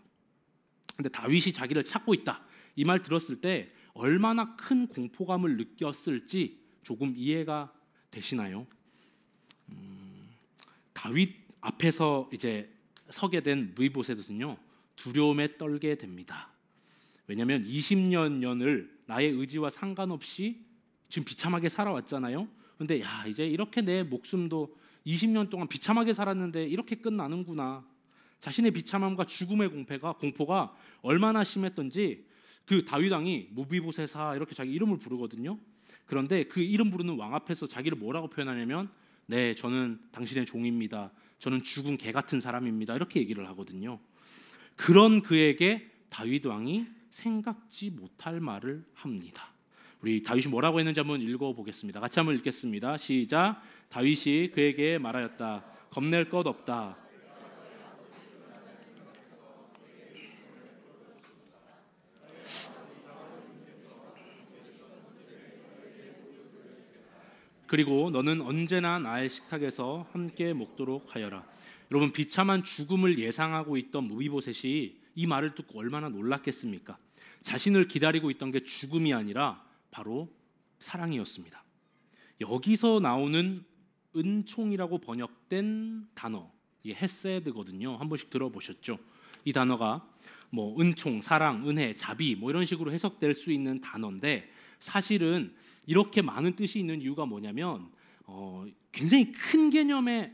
근데 다윗이 자기를 찾고 있다. 이 말 들었을 때 얼마나 큰 공포감을 느꼈을지 조금 이해가 되시나요? 다윗 앞에서 이제 서게 된 무비보셋은요 두려움에 떨게 됩니다. 왜냐하면 20년을 나의 의지와 상관없이 지금 비참하게 살아왔잖아요. 근데 이제 이렇게 내 목숨도 20년 동안 비참하게 살았는데 이렇게 끝나는구나. 자신의 비참함과 죽음의 공포가 얼마나 심했던지 그 다윗 왕이 무비보셋아 이렇게 자기 이름을 부르거든요. 그런데 그 이름 부르는 왕 앞에서 자기를 뭐라고 표현하냐면 네, 저는 당신의 종입니다. 저는 죽은 개 같은 사람입니다. 이렇게 얘기를 하거든요. 그런 그에게 다윗 왕이 생각지 못할 말을 합니다. 우리 다윗이 뭐라고 했는지 한번 읽어보겠습니다. 같이 한번 읽겠습니다. 시작. 다윗이 그에게 말하였다. 겁낼 것 없다. 그리고 너는 언제나 나의 식탁에서 함께 먹도록 하여라. 여러분, 비참한 죽음을 예상하고 있던 무비보셋이 이 말을 듣고 얼마나 놀랐겠습니까? 자신을 기다리고 있던 게 죽음이 아니라 바로 사랑이었습니다. 여기서 나오는 은총이라고 번역된 단어, 이게 헤세드거든요. 한 번씩 들어보셨죠? 이 단어가 뭐 은총, 사랑, 은혜, 자비 뭐 이런 식으로 해석될 수 있는 단어인데, 사실은 이렇게 많은 뜻이 있는 이유가 뭐냐면 굉장히 큰 개념의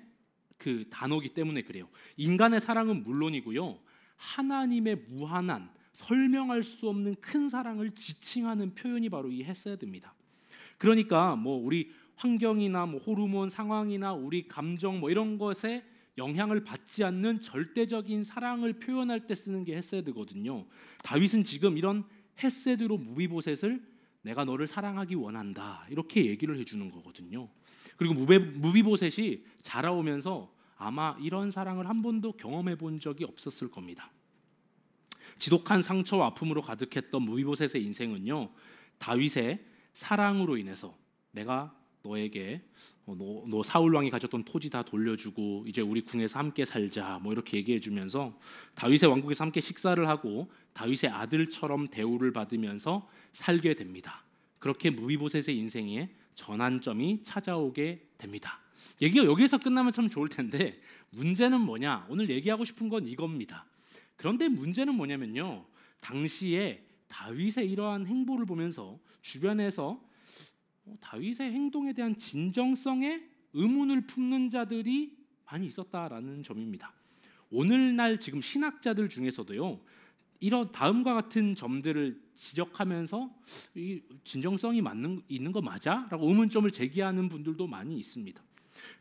그 단어이기 때문에 그래요. 인간의 사랑은 물론이고요, 하나님의 무한한 설명할 수 없는 큰 사랑을 지칭하는 표현이 바로 이 헤세드입니다. 그러니까 뭐 우리 환경이나 뭐 호르몬 상황이나 우리 감정 뭐 이런 것에 영향을 받지 않는 절대적인 사랑을 표현할 때 쓰는 게 헤세드거든요. 다윗은 지금 이런 헤세드로 무비보셋을 내가 너를 사랑하기 원한다 이렇게 얘기를 해주는 거거든요. 그리고 무비보셋이 자라오면서 아마 이런 사랑을 한 번도 경험해 본 적이 없었을 겁니다. 지독한 상처와 아픔으로 가득했던 무비보셋의 인생은요, 다윗의 사랑으로 인해서 내가 너에게 너 사울 왕이 가졌던 토지 다 돌려주고 이제 우리 궁에서 함께 살자 뭐 이렇게 얘기해주면서 다윗의 왕국에서 함께 식사를 하고 다윗의 아들처럼 대우를 받으면서 살게 됩니다. 그렇게 무비보셋의 인생에 전환점이 찾아오게 됩니다. 얘기가 여기에서 끝나면 참 좋을 텐데, 문제는 뭐냐? 오늘 얘기하고 싶은 건 이겁니다. 그런데 문제는 뭐냐면요, 당시에 다윗의 이러한 행보를 보면서 주변에서 다윗의 행동에 대한 진정성에 의문을 품는 자들이 많이 있었다라는 점입니다. 오늘날 지금 신학자들 중에서도요, 이런 다음과 같은 점들을 지적하면서 이 진정성이 있는 거 맞아? 라고 의문점을 제기하는 분들도 많이 있습니다.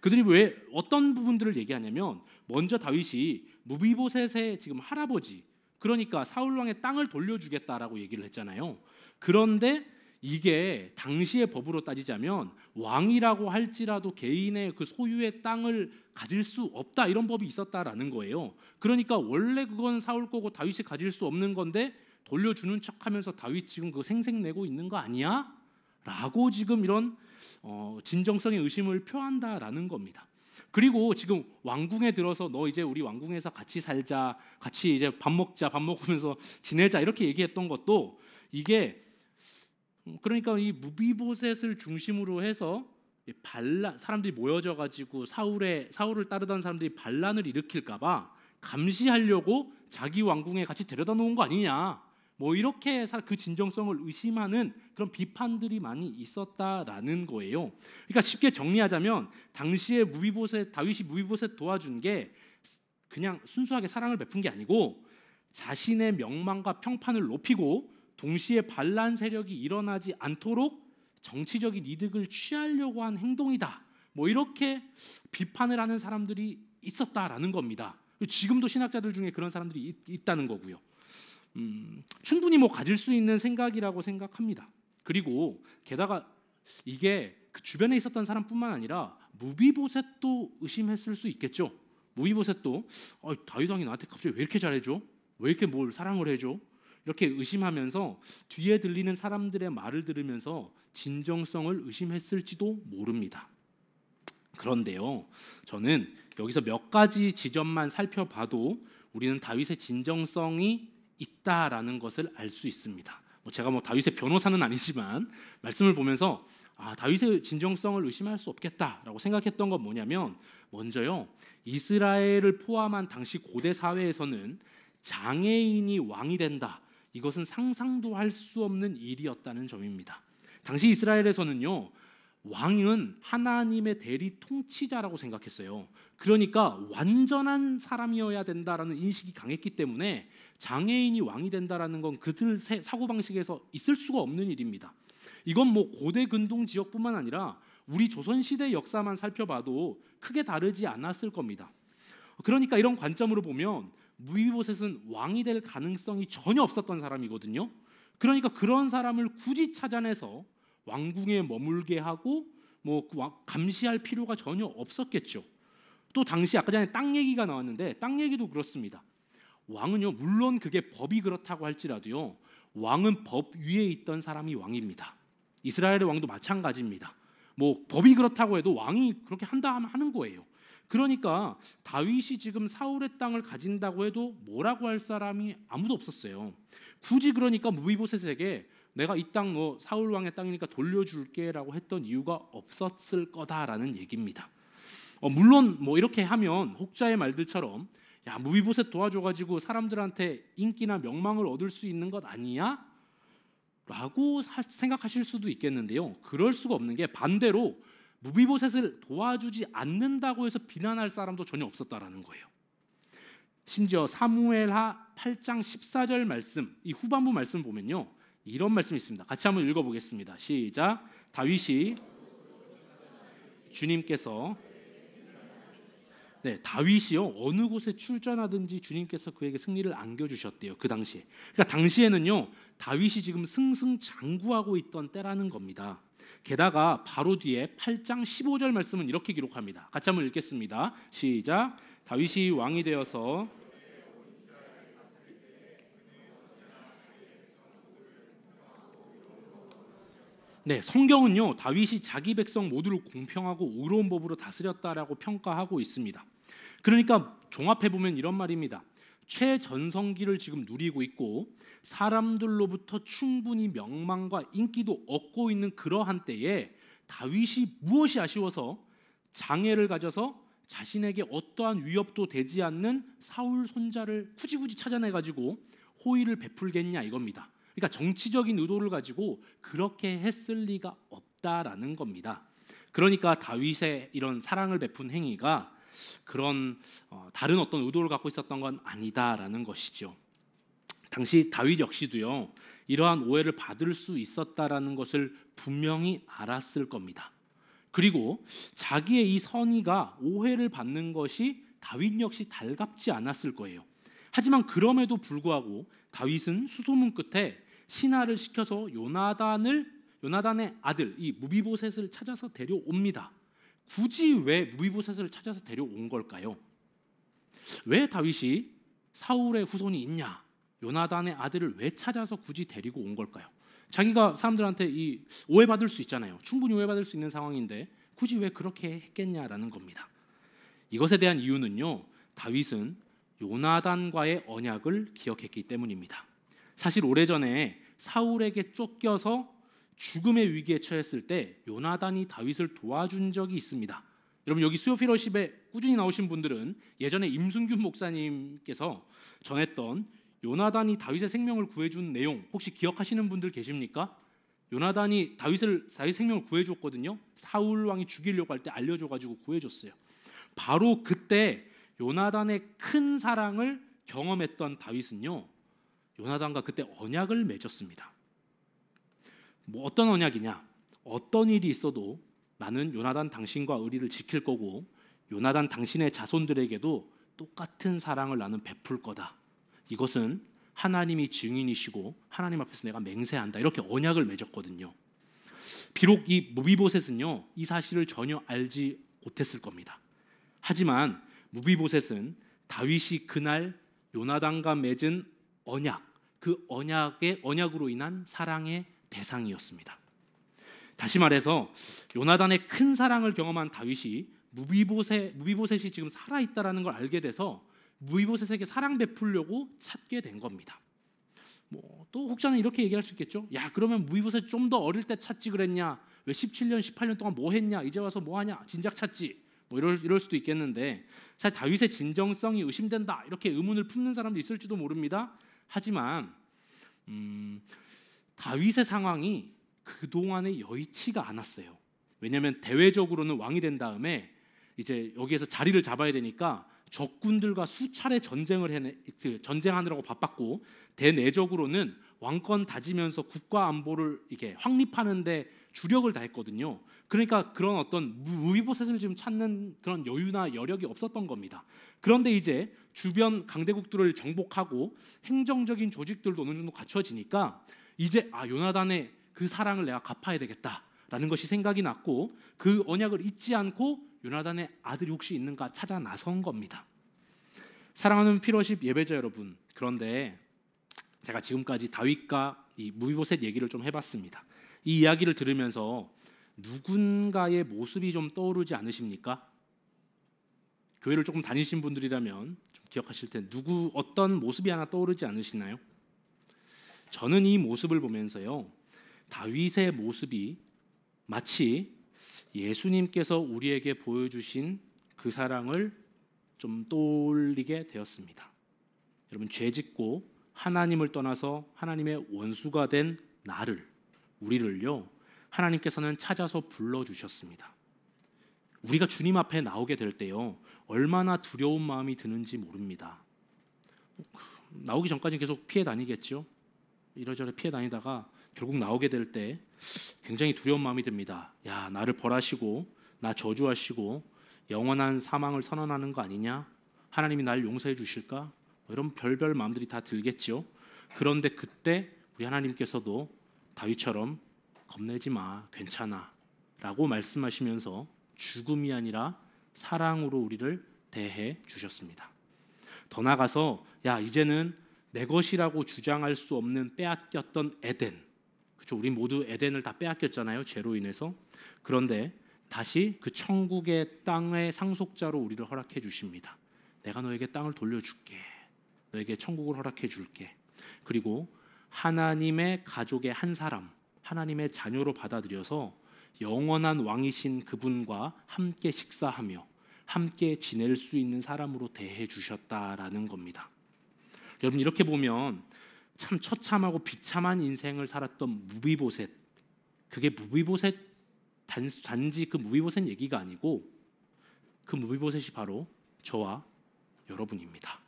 그들이 왜 어떤 부분들을 얘기하냐면, 먼저 다윗이 무비보셋의 지금 할아버지, 그러니까 사울 왕의 땅을 돌려주겠다라고 얘기를 했잖아요. 그런데 이게 당시의 법으로 따지자면 왕이라고 할지라도 개인의 그 소유의 땅을 가질 수 없다, 이런 법이 있었다라는 거예요. 그러니까 원래 그건 사울 거고 다윗이 가질 수 없는 건데 돌려주는 척하면서 다윗 지금 그거 생색내고 있는 거 아니야? 라고 지금 이런 진정성의 의심을 표한다라는 겁니다. 그리고 지금 왕궁에 들어서 너 이제 우리 왕궁에서 같이 살자, 같이 이제 밥 먹자, 밥 먹으면서 지내자 이렇게 얘기했던 것도, 이게 그러니까 이 무비보셋을 중심으로 해서 사람들이 모여져 가지고 사울을 따르던 사람들이 반란을 일으킬까봐 감시하려고 자기 왕궁에 같이 데려다 놓은 거 아니냐, 뭐 이렇게 그 진정성을 의심하는 그런 비판들이 많이 있었다라는 거예요. 그러니까 쉽게 정리하자면, 당시에 다윗이 무비보셋 도와준 게 그냥 순수하게 사랑을 베푼 게 아니고 자신의 명망과 평판을 높이고 동시에 반란 세력이 일어나지 않도록 정치적인 이득을 취하려고 한 행동이다, 뭐 이렇게 비판을 하는 사람들이 있었다라는 겁니다. 지금도 신학자들 중에 그런 사람들이 있다는 거고요. 충분히 뭐 가질 수 있는 생각이라고 생각합니다. 그리고 게다가 이게 그 주변에 있었던 사람뿐만 아니라 무비보셋도 의심했을 수 있겠죠. 무비보셋도 다윗 왕이 나한테 갑자기 왜 이렇게 잘해줘? 왜 이렇게 뭘 사랑을 해줘? 이렇게 의심하면서 뒤에 들리는 사람들의 말을 들으면서 진정성을 의심했을지도 모릅니다. 그런데요, 저는 여기서 몇 가지 지점만 살펴봐도 우리는 다윗의 진정성이 있다라는 것을 알 수 있습니다. 제가 다윗의 변호사는 아니지만 말씀을 보면서 다윗의 진정성을 의심할 수 없겠다라고 생각했던 건 뭐냐면, 먼저요, 이스라엘을 포함한 당시 고대 사회에서는 장애인이 왕이 된다, 이것은 상상도 할 수 없는 일이었다는 점입니다. 당시 이스라엘에서는요, 왕은 하나님의 대리 통치자라고 생각했어요. 그러니까 완전한 사람이어야 된다라는 인식이 강했기 때문에 장애인이 왕이 된다라는 건 그들 사고방식에서 있을 수가 없는 일입니다. 이건 고대 근동 지역뿐만 아니라 우리 조선시대 역사만 살펴봐도 크게 다르지 않았을 겁니다. 그러니까 이런 관점으로 보면 무비보셋은 왕이 될 가능성이 전혀 없었던 사람이거든요. 그러니까 그런 사람을 굳이 찾아내서 왕궁에 머물게 하고 뭐 감시할 필요가 전혀 없었겠죠. 또 당시 아까 전에 땅 얘기가 나왔는데 땅 얘기도 그렇습니다. 왕은요, 물론 그게 법이 그렇다고 할지라도요, 왕은 법 위에 있던 사람이 왕입니다. 이스라엘의 왕도 마찬가지입니다. 뭐 법이 그렇다고 해도 왕이 그렇게 한다 하면 하는 거예요. 그러니까 다윗이 지금 사울의 땅을 가진다고 해도 뭐라고 할 사람이 아무도 없었어요. 굳이 그러니까 무비보셋에게 내가 이 땅 너 사울 왕의 땅이니까 돌려줄게라고 했던 이유가 없었을 거다라는 얘기입니다. 물론 뭐 이렇게 하면 혹자의 말들처럼 야, 무비보셋 도와줘가지고 사람들한테 인기나 명망을 얻을 수 있는 것 아니야? 라고 생각하실 수도 있겠는데요. 그럴 수가 없는 게 반대로 무비보셋을 도와주지 않는다고 해서 비난할 사람도 전혀 없었다라는 거예요. 심지어 사무엘하 8장 14절 말씀, 이 후반부 말씀 보면요, 이런 말씀이 있습니다. 같이 한번 읽어보겠습니다. 시작. 다윗이 주님께서 다윗이요, 어느 곳에 출전하든지 주님께서 그에게 승리를 안겨주셨대요. 그 당시에. 그러니까 당시에는요, 다윗이 지금 승승장구하고 있던 때라는 겁니다. 게다가 바로 뒤에 8장 15절 말씀은 이렇게 기록합니다. 같이 한번 읽겠습니다. 시작. 다윗이 왕이 되어서 성경은요, 다윗이 자기 백성 모두를 공평하고 의로운 법으로 다스렸다라고 평가하고 있습니다. 그러니까 종합해 보면 이런 말입니다. 최전성기를 지금 누리고 있고 사람들로부터 충분히 명망과 인기도 얻고 있는 그러한 때에 다윗이 무엇이 아쉬워서 장애를 가져서 자신에게 어떠한 위협도 되지 않는 사울 손자를 굳이 찾아내 가지고 호의를 베풀겠냐 이겁니다. 그러니까 정치적인 의도를 가지고 그렇게 했을 리가 없다라는 겁니다. 그러니까 다윗의 이런 사랑을 베푼 행위가 그런 다른 어떤 의도를 갖고 있었던 건 아니다라는 것이죠. 당시 다윗 역시도요, 이러한 오해를 받을 수 있었다라는 것을 분명히 알았을 겁니다. 그리고 자기의 이 선의가 오해를 받는 것이 다윗 역시 달갑지 않았을 거예요. 하지만 그럼에도 불구하고 다윗은 수소문 끝에 신하를 시켜서 요나단의 아들 이 무비보셋을 찾아서 데려옵니다. 굳이 왜 무비보셋을 찾아서 데려온 걸까요? 왜 다윗이 사울의 후손이 있냐, 요나단의 아들을 왜 찾아서 굳이 데리고 온 걸까요? 자기가 사람들한테 이 오해받을 수 있잖아요. 충분히 오해받을 수 있는 상황인데 굳이 왜 그렇게 했겠냐라는 겁니다. 이것에 대한 이유는요, 다윗은 요나단과의 언약을 기억했기 때문입니다. 사실 오래전에 사울에게 쫓겨서 죽음의 위기에 처했을 때 요나단이 다윗을 도와준 적이 있습니다. 여러분, 여기 수요 피러십에 꾸준히 나오신 분들은 예전에 임순균 목사님께서 전했던 요나단이 다윗의 생명을 구해준 내용 혹시 기억하시는 분들 계십니까? 요나단이 다윗 생명을 구해줬거든요. 사울 왕이 죽이려고 할 때 알려줘가지고 구해줬어요. 바로 그때 요나단의 큰 사랑을 경험했던 다윗은요, 요나단과 그때 언약을 맺었습니다. 뭐 어떤 언약이냐? 어떤 일이 있어도 나는 요나단 당신과 의리를 지킬 거고 요나단 당신의 자손들에게도 똑같은 사랑을 나는 베풀 거다. 이것은 하나님이 증인이시고 하나님 앞에서 내가 맹세한다. 이렇게 언약을 맺었거든요. 비록 이 무비보셋은요, 이 사실을 전혀 알지 못했을 겁니다. 하지만 무비보셋은 다윗이 그날 요나단과 맺은 언약, 그 언약으로 인한 사랑의 대상이었습니다. 다시 말해서 요나단의 큰 사랑을 경험한 다윗이 무비보셋이 지금 살아있다라는 걸 알게 돼서 무비보셋에게 사랑 베풀려고 찾게 된 겁니다. 또 혹자는 이렇게 얘기할 수 있겠죠. 야, 그러면 무비보셋 좀 더 어릴 때 찾지 그랬냐? 왜 17년, 18년 동안 뭐 했냐? 이제 와서 뭐 하냐? 진작 찾지. 이럴 수도 있겠는데 사실 다윗의 진정성이 의심된다. 이렇게 의문을 품는 사람도 있을지도 모릅니다. 하지만 다윗의 상황이 그동안에 여의치가 않았어요. 왜냐하면 대외적으로는 왕이 된 다음에 이제 여기에서 자리를 잡아야 되니까 적군들과 수차례 전쟁하느라고 바빴고, 대내적으로는 왕권 다지면서 국가 안보를 이게 확립하는데 주력을 다했거든요. 그러니까 그런 어떤 무비보셋을 지금 찾는 그런 여유나 여력이 없었던 겁니다. 그런데 이제 주변 강대국들을 정복하고 행정적인 조직들도 어느 정도 갖춰지니까 이제 요나단의 그 사랑을 내가 갚아야 되겠다라는 것이 생각이 났고 그 언약을 잊지 않고 요나단의 아들이 혹시 있는가 찾아 나선 겁니다. 사랑하는 피러십 예배자 여러분, 그런데 제가 지금까지 다윗과 이 무비보셋 얘기를 좀 해봤습니다. 이 이야기를 들으면서 누군가의 모습이 좀 떠오르지 않으십니까? 교회를 조금 다니신 분들이라면 좀 기억하실 텐데 어떤 모습이 하나 떠오르지 않으시나요? 저는 이 모습을 보면서요, 다윗의 모습이 마치 예수님께서 우리에게 보여주신 그 사랑을 좀 떠올리게 되었습니다. 여러분, 죄짓고 하나님을 떠나서 하나님의 원수가 된 우리를요, 하나님께서는 찾아서 불러주셨습니다. 우리가 주님 앞에 나오게 될 때요, 얼마나 두려운 마음이 드는지 모릅니다. 나오기 전까지 계속 피해 다니겠죠. 이러저러 피해 다니다가 결국 나오게 될 때 굉장히 두려운 마음이 듭니다. 야, 나를 벌하시고 나 저주하시고 영원한 사망을 선언하는 거 아니냐? 하나님이 날 용서해 주실까? 이런 별별 마음들이 다 들겠죠. 그런데 그때 우리 하나님께서도 다윗처럼 겁내지 마, 괜찮아 라고 말씀하시면서 죽음이 아니라 사랑으로 우리를 대해 주셨습니다. 더 나아가서 야, 이제는 내 것이라고 주장할 수 없는 빼앗겼던 에덴, 그렇죠? 우리 모두 에덴을 다 빼앗겼잖아요, 죄로 인해서. 그런데 다시 그 천국의 땅의 상속자로 우리를 허락해 주십니다. 내가 너에게 땅을 돌려줄게, 너에게 천국을 허락해 줄게. 그리고 하나님의 가족의 한 사람, 하나님의 자녀로 받아들여서 영원한 왕이신 그분과 함께 식사하며 함께 지낼 수 있는 사람으로 대해 주셨다라는 겁니다. 여러분, 이렇게 보면 참 처참하고 비참한 인생을 살았던 무비보셋, 그게 무비보셋 단지 그 무비보셋 얘기가 아니고 그 무비보셋이 바로 저와 여러분입니다.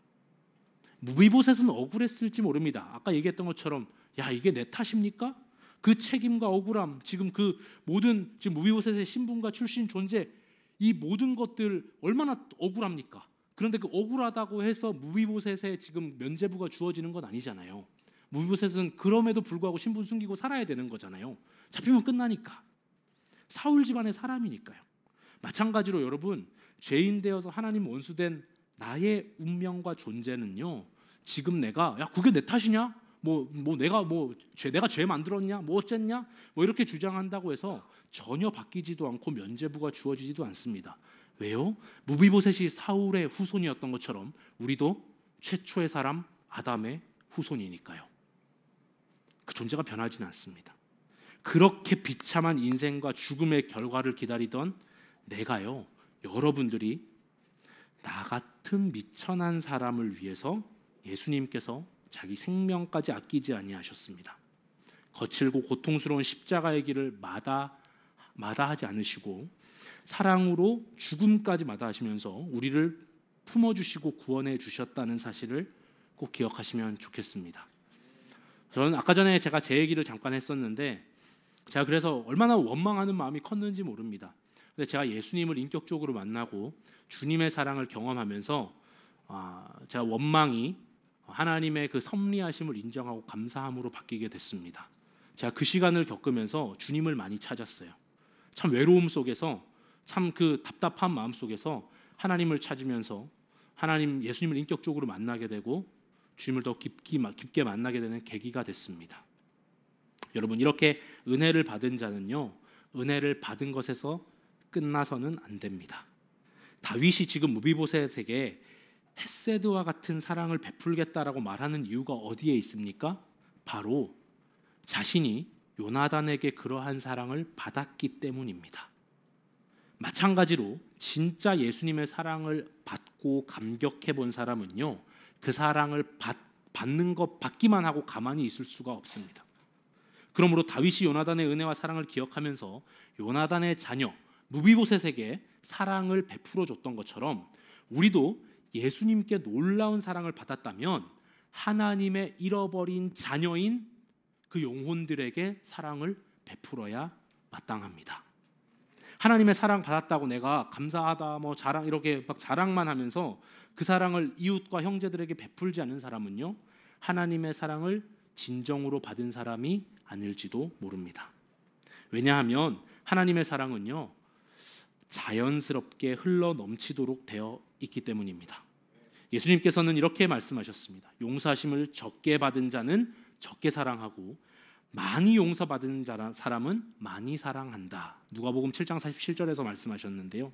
무비보셋은 억울했을지 모릅니다. 아까 얘기했던 것처럼 야, 이게 내 탓입니까? 그 책임과 억울함, 지금 그 모든 지금 무비보셋의 신분과 출신 존재, 이 모든 것들 얼마나 억울합니까? 그런데 그 억울하다고 해서 무비보셋에 지금 면죄부가 주어지는 건 아니잖아요. 무비보셋은 그럼에도 불구하고 신분 숨기고 살아야 되는 거잖아요. 잡히면 끝나니까. 사울 집안의 사람이니까요. 마찬가지로 여러분, 죄인 되어서 하나님 원수된 나의 운명과 존재는요, 지금 내가 야, 그게 내 탓이냐? 내가 죄 만들었냐? 뭐 어쨌냐? 뭐 이렇게 주장한다고 해서 전혀 바뀌지도 않고 면죄부가 주어지지도 않습니다. 왜요? 무비보셋이 사울의 후손이었던 것처럼 우리도 최초의 사람 아담의 후손이니까요. 그 존재가 변하지는 않습니다. 그렇게 비참한 인생과 죽음의 결과를 기다리던 내가요, 여러분들이 나 같은 미천한 사람을 위해서 예수님께서 자기 생명까지 아끼지 아니하셨습니다. 거칠고 고통스러운 십자가의 길을 마다하지 않으시고 사랑으로 죽음까지 마다하시면서 우리를 품어주시고 구원해 주셨다는 사실을 꼭 기억하시면 좋겠습니다. 저는 아까 전에 제가 제 얘기를 잠깐 했었는데 제가 그래서 얼마나 원망하는 마음이 컸는지 모릅니다. 근데 제가 예수님을 인격적으로 만나고 주님의 사랑을 경험하면서 제가 원망이 하나님의 그 섭리하심을 인정하고 감사함으로 바뀌게 됐습니다. 제가 그 시간을 겪으면서 주님을 많이 찾았어요. 참 외로움 속에서, 참 그 답답한 마음 속에서 하나님을 찾으면서 예수님을 인격적으로 만나게 되고 주님을 더 깊게 만나게 되는 계기가 됐습니다. 여러분, 이렇게 은혜를 받은 자는요, 은혜를 받은 것에서 끝나서는 안 됩니다. 다윗이 지금 무비보셋에게 헤세드와 같은 사랑을 베풀겠다라고 말하는 이유가 어디에 있습니까? 바로 자신이 요나단에게 그러한 사랑을 받았기 때문입니다. 마찬가지로 진짜 예수님의 사랑을 받고 감격해 본 사람은요, 그 사랑을 받기만 하고 가만히 있을 수가 없습니다. 그러므로 다윗이 요나단의 은혜와 사랑을 기억하면서 요나단의 자녀 무비보셋에게 사랑을 베풀어 줬던 것처럼 우리도 예수님께 놀라운 사랑을 받았다면 하나님의 잃어버린 자녀인 그 영혼들에게 사랑을 베풀어야 마땅합니다. 하나님의 사랑 받았다고 내가 감사하다 이렇게 막 자랑만 하면서 그 사랑을 이웃과 형제들에게 베풀지 않는 사람은요, 하나님의 사랑을 진정으로 받은 사람이 아닐지도 모릅니다. 왜냐하면 하나님의 사랑은요, 자연스럽게 흘러 넘치도록 되어 있기 때문입니다. 예수님께서는 이렇게 말씀하셨습니다. 용서하심을 적게 받은 자는 적게 사랑하고 많이 용서받은 사람은 많이 사랑한다. 누가복음 7장 47절에서 말씀하셨는데요.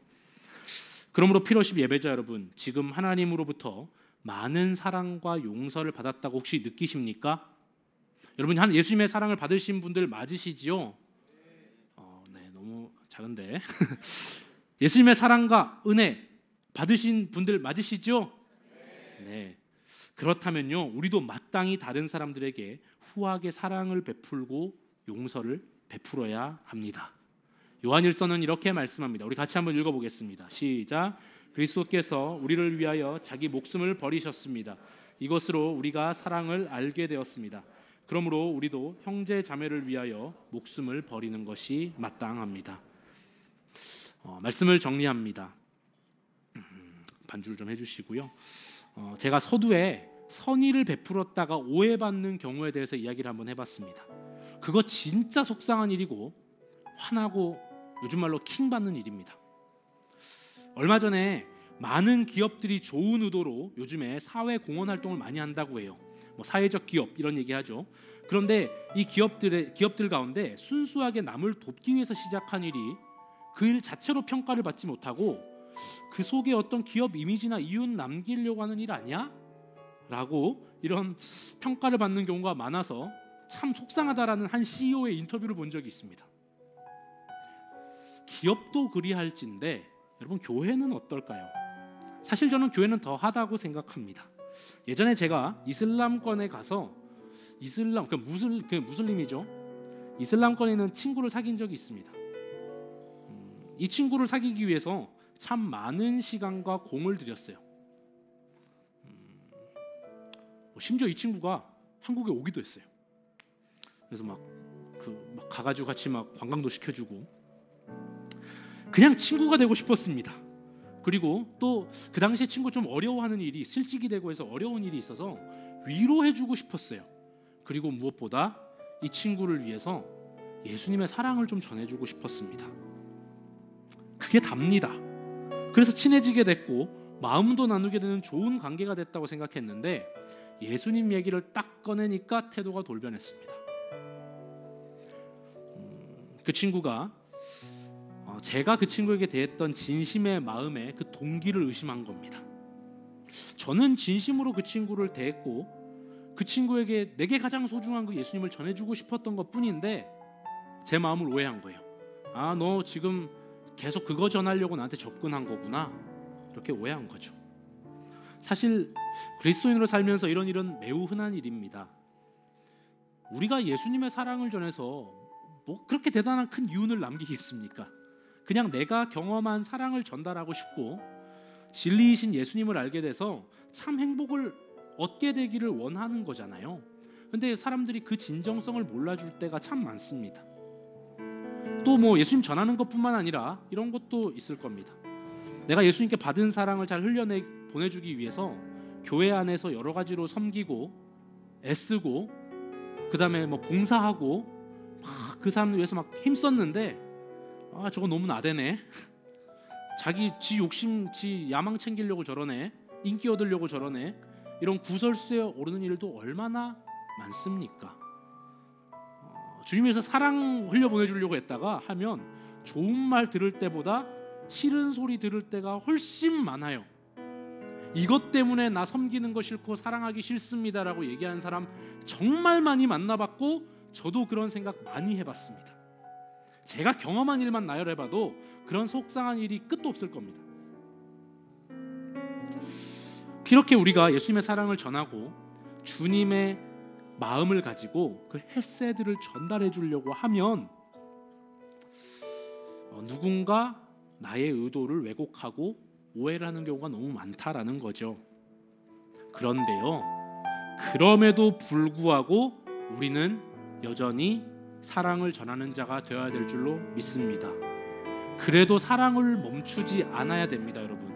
그러므로 피러십 예배자 여러분, 지금 하나님으로부터 많은 사랑과 용서를 받았다고 혹시 느끼십니까? 여러분, 예수님의 사랑을 받으신 분들 맞으시지요? 네, 너무 작은데. 예수님의 사랑과 은혜 받으신 분들 맞으시죠? 네. 그렇다면요, 우리도 마땅히 다른 사람들에게 후하게 사랑을 베풀고 용서를 베풀어야 합니다. 요한일서는 이렇게 말씀합니다. 우리 같이 한번 읽어보겠습니다. 시작. 그리스도께서 우리를 위하여 자기 목숨을 버리셨습니다. 이것으로 우리가 사랑을 알게 되었습니다. 그러므로 우리도 형제 자매를 위하여 목숨을 버리는 것이 마땅합니다. 말씀을 정리합니다. 반주를 좀 해주시고요. 제가 서두에 선의를 베풀었다가 오해받는 경우에 대해서 이야기를 한번 해봤습니다. 그거 진짜 속상한 일이고 화나고 요즘 말로 킹받는 일입니다. 얼마 전에 많은 기업들이 좋은 의도로 요즘에 사회 공헌 활동을 많이 한다고 해요. 사회적 기업 이런 얘기하죠. 그런데 이 기업들 가운데 순수하게 남을 돕기 위해서 시작한 일이 그 일 자체로 평가를 받지 못하고 그 속에 어떤 기업 이미지나 이윤 남기려고 하는 일 아니야? 라고 이런 평가를 받는 경우가 많아서 참 속상하다라는 한 CEO의 인터뷰를 본 적이 있습니다. 기업도 그리할진데 여러분, 교회는 어떨까요? 사실 저는 교회는 더 하다고 생각합니다. 예전에 제가 이슬람권에 가서 무슬림이죠. 이슬람권에 있는 친구를 사귄 적이 있습니다. 이 친구를 사귀기 위해서 참 많은 시간과 공을 들였어요. 심지어 이 친구가 한국에 오기도 했어요. 그래서 막 가가지고 같이 막 관광도 시켜주고 그냥 친구가 되고 싶었습니다. 그리고 또 그 당시에 친구 좀 어려워하는 일이 실직이 되고 해서 어려운 일이 있어서 위로해주고 싶었어요. 그리고 무엇보다 이 친구를 위해서 예수님의 사랑을 좀 전해주고 싶었습니다. 그게 답니다. 그래서 친해지게 됐고 마음도 나누게 되는 좋은 관계가 됐다고 생각했는데 예수님 얘기를 딱 꺼내니까 태도가 돌변했습니다. 그 친구가 제가 그 친구에게 대했던 진심의 마음에 그 동기를 의심한 겁니다. 저는 진심으로 그 친구를 대했고 그 친구에게 내게 가장 소중한 그 예수님을 전해주고 싶었던 것뿐인데 제 마음을 오해한 거예요. 아, 너 지금 계속 그거 전하려고 나한테 접근한 거구나, 이렇게 오해한 거죠. 사실 그리스도인으로 살면서 이런 일은 매우 흔한 일입니다. 우리가 예수님의 사랑을 전해서 뭐 그렇게 대단한 큰 이윤을 남기겠습니까? 그냥 내가 경험한 사랑을 전달하고 싶고 진리이신 예수님을 알게 돼서 참 행복을 얻게 되기를 원하는 거잖아요. 근데 사람들이 그 진정성을 몰라줄 때가 참 많습니다. 또 뭐 예수님 전하는 것뿐만 아니라 이런 것도 있을 겁니다. 내가 예수님께 받은 사랑을 잘 흘려내 보내주기 위해서 교회 안에서 여러 가지로 섬기고 애쓰고 그 다음에 뭐 봉사하고 막 그 사람을 위해서 막 힘썼는데 아, 저거 너무 나대네. 지 욕심, 지 야망 챙기려고 저러네. 인기 얻으려고 저러네. 이런 구설수에 오르는 일도 얼마나 많습니까? 주님 위해서 사랑 흘려보내주려고 했다가 하면 좋은 말 들을 때보다 싫은 소리 들을 때가 훨씬 많아요. 이것 때문에 나 섬기는 거 싫고 사랑하기 싫습니다라고 얘기하는 사람 정말 많이 만나봤고 저도 그런 생각 많이 해봤습니다. 제가 경험한 일만 나열해봐도 그런 속상한 일이 끝도 없을 겁니다. 이렇게 우리가 예수님의 사랑을 전하고 주님의 마음을 가지고 그 헤세드를 전달해 주려고 하면 누군가 나의 의도를 왜곡하고 오해를 하는 경우가 너무 많다라는 거죠. 그런데요, 그럼에도 불구하고 우리는 여전히 사랑을 전하는 자가 되어야 될 줄로 믿습니다. 그래도 사랑을 멈추지 않아야 됩니다, 여러분.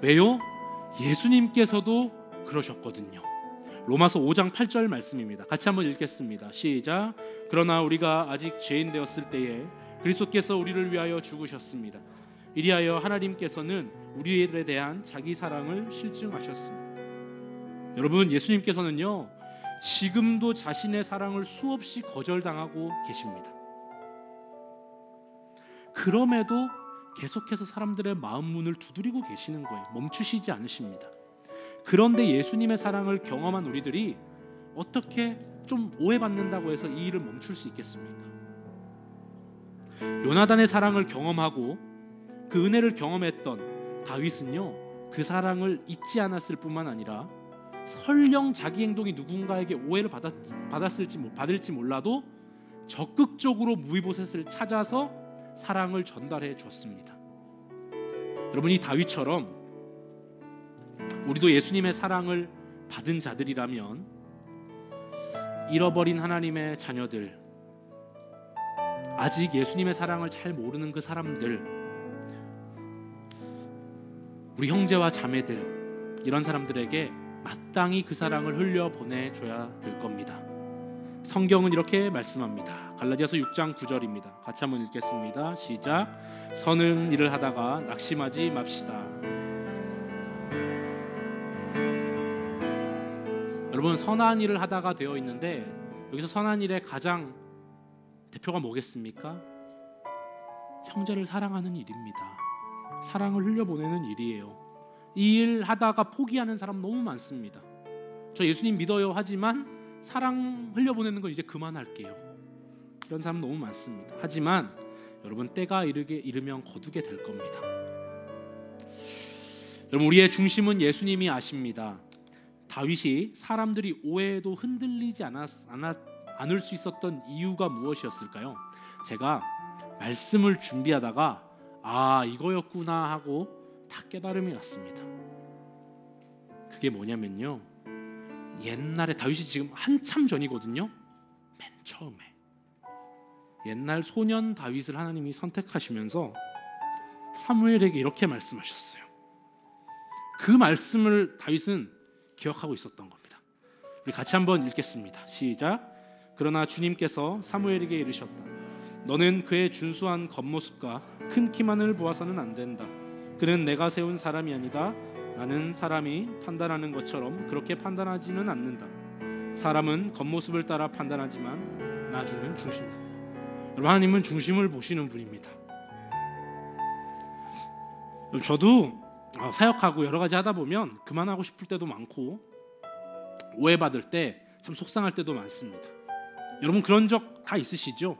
왜요? 예수님께서도 그러셨거든요. 로마서 5장 8절 말씀입니다. 같이 한번 읽겠습니다. 시작. 그러나 우리가 아직 죄인 되었을 때에 그리스도께서 우리를 위하여 죽으셨습니다. 이리하여 하나님께서는 우리들에 대한 자기 사랑을 실증하셨습니다. 여러분, 예수님께서는요 지금도 자신의 사랑을 수없이 거절당하고 계십니다. 그럼에도 계속해서 사람들의 마음 문을 두드리고 계시는 거예요. 멈추시지 않으십니다. 그런데 예수님의 사랑을 경험한 우리들이 어떻게 좀 오해받는다고 해서 이 일을 멈출 수 있겠습니까? 요나단의 사랑을 경험하고 그 은혜를 경험했던 다윗은요 그 사랑을 잊지 않았을 뿐만 아니라 설령 자기 행동이 누군가에게 오해를 받을지 몰라도 적극적으로 무이보셋을 찾아서 사랑을 전달해 줬습니다. 여러분, 이 다윗처럼 우리도 예수님의 사랑을 받은 자들이라면 잃어버린 하나님의 자녀들, 아직 예수님의 사랑을 잘 모르는 그 사람들, 우리 형제와 자매들, 이런 사람들에게 마땅히 그 사랑을 흘려보내줘야 될 겁니다. 성경은 이렇게 말씀합니다. 갈라디아서 6장 9절입니다. 같이 한번 읽겠습니다. 시작. 선한 일을 하다가 낙심하지 맙시다. 여러분, 선한 일을 하다가 되어 있는데 여기서 선한 일의 가장 대표가 뭐겠습니까? 형제를 사랑하는 일입니다. 사랑을 흘려보내는 일이에요. 이 일 하다가 포기하는 사람 너무 많습니다. 저 예수님 믿어요 하지만 사랑 흘려보내는 거 이제 그만할게요. 이런 사람 너무 많습니다. 하지만 여러분, 때가 이르면 거두게 될 겁니다. 여러분, 우리의 중심은 예수님이 아십니다. 다윗이 사람들이 오해에도 흔들리지 않을 수 있었던 이유가 무엇이었을까요? 제가 말씀을 준비하다가 이거였구나 하고 다 깨달음이 왔습니다. 그게 뭐냐면요, 옛날에 다윗이 지금 한참 전이거든요. 맨 처음에 옛날 소년 다윗을 하나님이 선택하시면서 사무엘에게 이렇게 말씀하셨어요. 그 말씀을 다윗은 기억하고 있었던 겁니다. 우리 같이 한번 읽겠습니다. 시작. 그러나 주님께서 사무엘에게 이르셨다. 너는 그의 준수한 겉모습과 큰 키만을 보아서는 안 된다. 그는 내가 세운 사람이 아니다. 나는 사람이 판단하는 것처럼 그렇게 판단하지는 않는다. 사람은 겉모습을 따라 판단하지만 나중은 중심이다. 여러분, 하나님은 중심을 보시는 분입니다. 저도 사역하고 여러 가지 하다 보면 그만하고 싶을 때도 많고 오해받을 때 참 속상할 때도 많습니다. 여러분, 그런 적 다 있으시죠?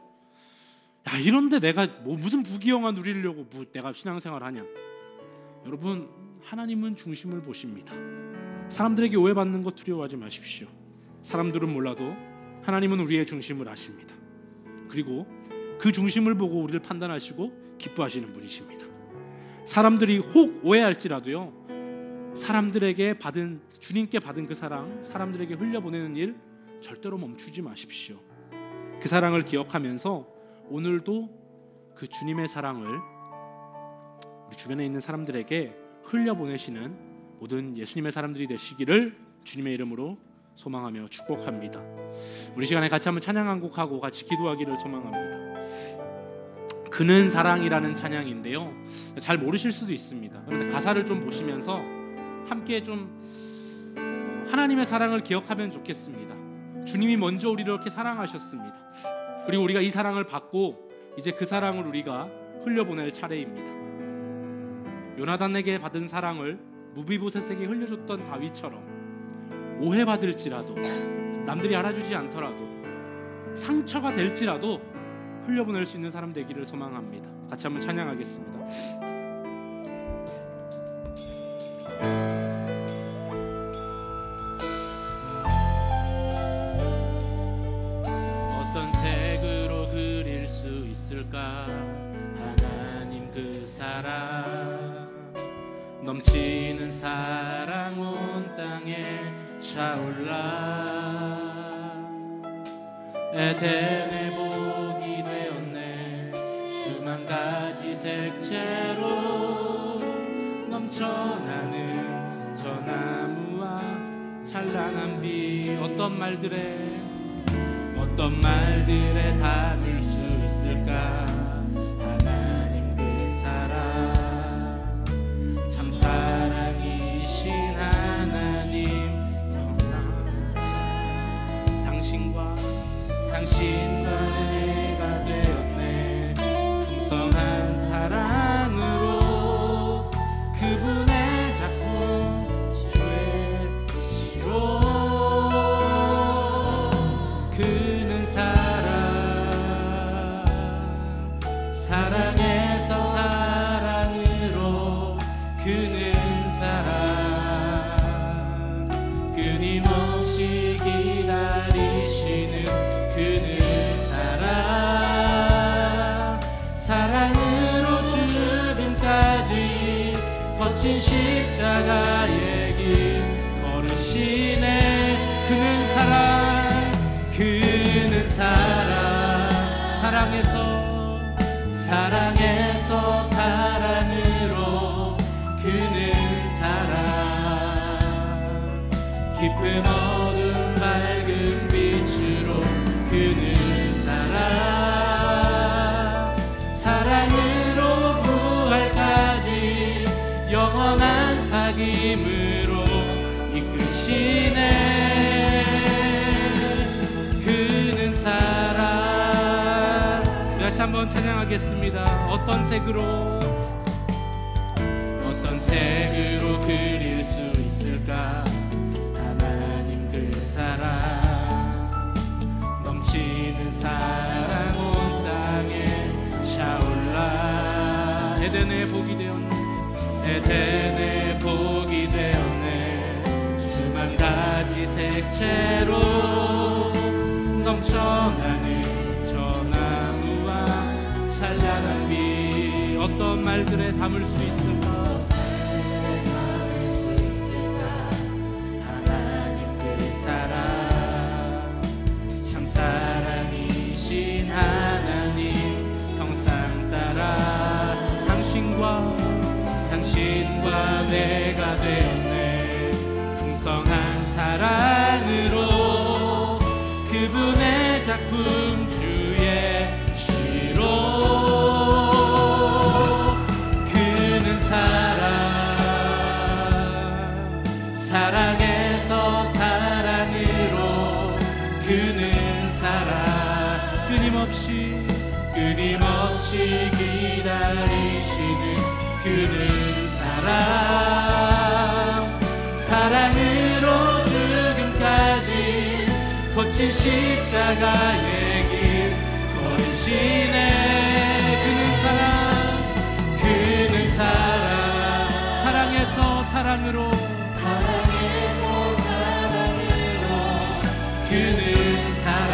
이런데 내가 무슨 부귀영화 누리려고 내가 신앙생활 하냐? 여러분, 하나님은 중심을 보십니다. 사람들에게 오해받는 것 두려워하지 마십시오. 사람들은 몰라도 하나님은 우리의 중심을 아십니다. 그리고 그 중심을 보고 우리를 판단하시고 기뻐하시는 분이십니다. 사람들이 혹 오해할지라도요, 사람들에게 주님께 받은 그 사랑, 사람들에게 흘려보내는 일 절대로 멈추지 마십시오. 그 사랑을 기억하면서 오늘도 그 주님의 사랑을 우리 주변에 있는 사람들에게 흘려보내시는 모든 예수님의 사람들이 되시기를 주님의 이름으로 소망하며 축복합니다. 우리 시간에 같이 한번 찬양 한 곡하고 같이 기도하기를 소망합니다. 그는 사랑이라는 찬양인데요, 잘 모르실 수도 있습니다. 그런데 가사를 좀 보시면서 함께 좀 하나님의 사랑을 기억하면 좋겠습니다. 주님이 먼저 우리를 이렇게 사랑하셨습니다. 그리고 우리가 이 사랑을 받고 이제 그 사랑을 우리가 흘려보낼 차례입니다. 요나단에게 받은 사랑을 무비보셋에게 흘려줬던 다윗처럼 오해받을지라도, 남들이 알아주지 않더라도, 상처가 될지라도 흘려보낼 수 있는 사람 되기를 소망합니다. 같이 한번 찬양하겠습니다. 어떤 색으로 그릴 수 있을까? 하나님 그 사랑, 넘치는 사랑 온 땅에 차올라. 에덴의 복이 되었네. 수만 가지 색채로 넘쳐나는 저 나무와 찬란한 빛. 어떤 말들에 담을 수 있을까? 하나님 그 사랑, 참 사랑이신 하나님, 항상 당신과 내가 되었네. 풍성한 사랑으로 그분의 작품 주의 시로 그는 사랑에서 사랑으로 그는 사랑 끊임없이 기다리시는 그는 사랑으로 죽음까지 거친 십자가의 길 걸으시네. 그는 사랑에서 사랑으로 그는 사랑 깊은 어둠 밝은 빛으로 그는 사랑으로 부활까지 영원한 사귐으로 이끄시네. 그는 사랑. 다시 한번 찬양하겠습니다. 어떤 색으로 그릴 수 있을까? 하나님 그 사랑 넘치는 사랑 온 땅에 샤올라. 에덴의 복이 되었네. 수만 가지 색채로 넘쳐나는 찬란한 빛. 어떤 말들에 담을 수 있을까? 하나님 그 사랑 참 사랑이신 하나님 형상 따라 당신과 내가 되었네. 풍성한 사랑으로 그분의 작품 주의 그는 사랑에서 사랑으로 그는 사랑 끊임없이 기다리시는 그는 사랑으로 죽음까지 거친 십자가의 길 걸으시네. 그는 사랑에서 사랑으로 그는 사랑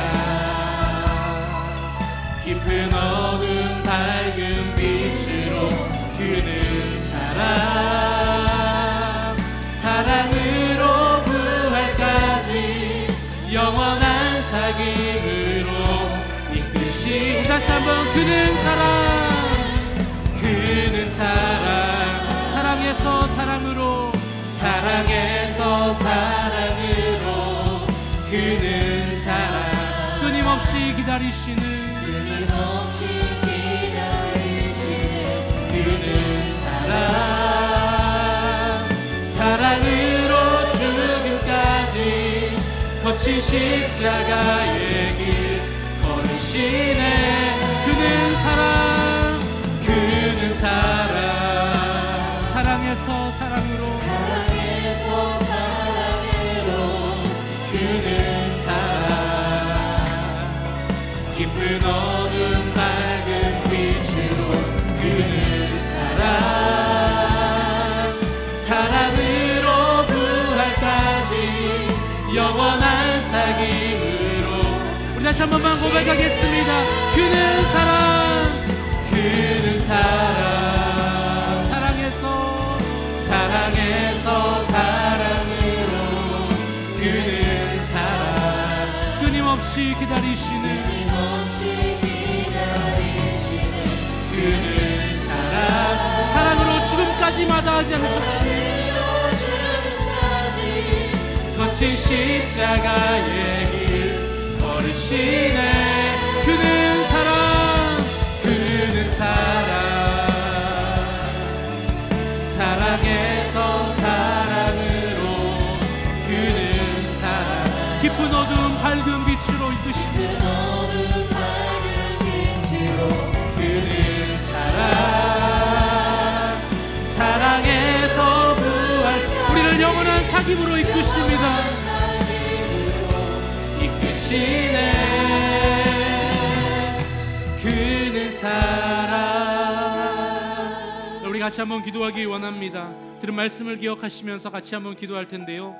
깊은 어둠 밝은 빛으로 그는 사랑으로 부활까지 영원한 사귐으로 이끄시. 다시 한번 그는 사랑에서 사랑으로 그는 사랑 끊임없이 기다리시는 그는 사랑으로 죽음까지 거친 십자가의 길 걸으시네. 그는 사랑에서 사랑으로 그는 사랑 깊은 어둠 밝은 빛으로 그는 사랑으로 부활까지 영원한 사귐으로. 우리 다시 한 번만 고백하겠습니다. 그는 사랑에서 사랑으로 그는 사랑 끊임없이 기다리시는 그는 사랑으로 죽음까지 마다하지 않으셨습니다. 거친 거친 십자가의 길 걸으시네. 그는 사랑, 그는 사랑, 사랑에서 사랑으로, 그는 사랑. 깊은 어두운 밝은 빛으로 이끄십니다. 그는 사랑, 사랑에서 부활, 우리를 영원한 사귐으로 이끄십니다. 이끄시네. 그는 사랑. 우리 같이 한번 기도하기 원합니다. 들은 말씀을 기억하시면서 같이 한번 기도할 텐데요.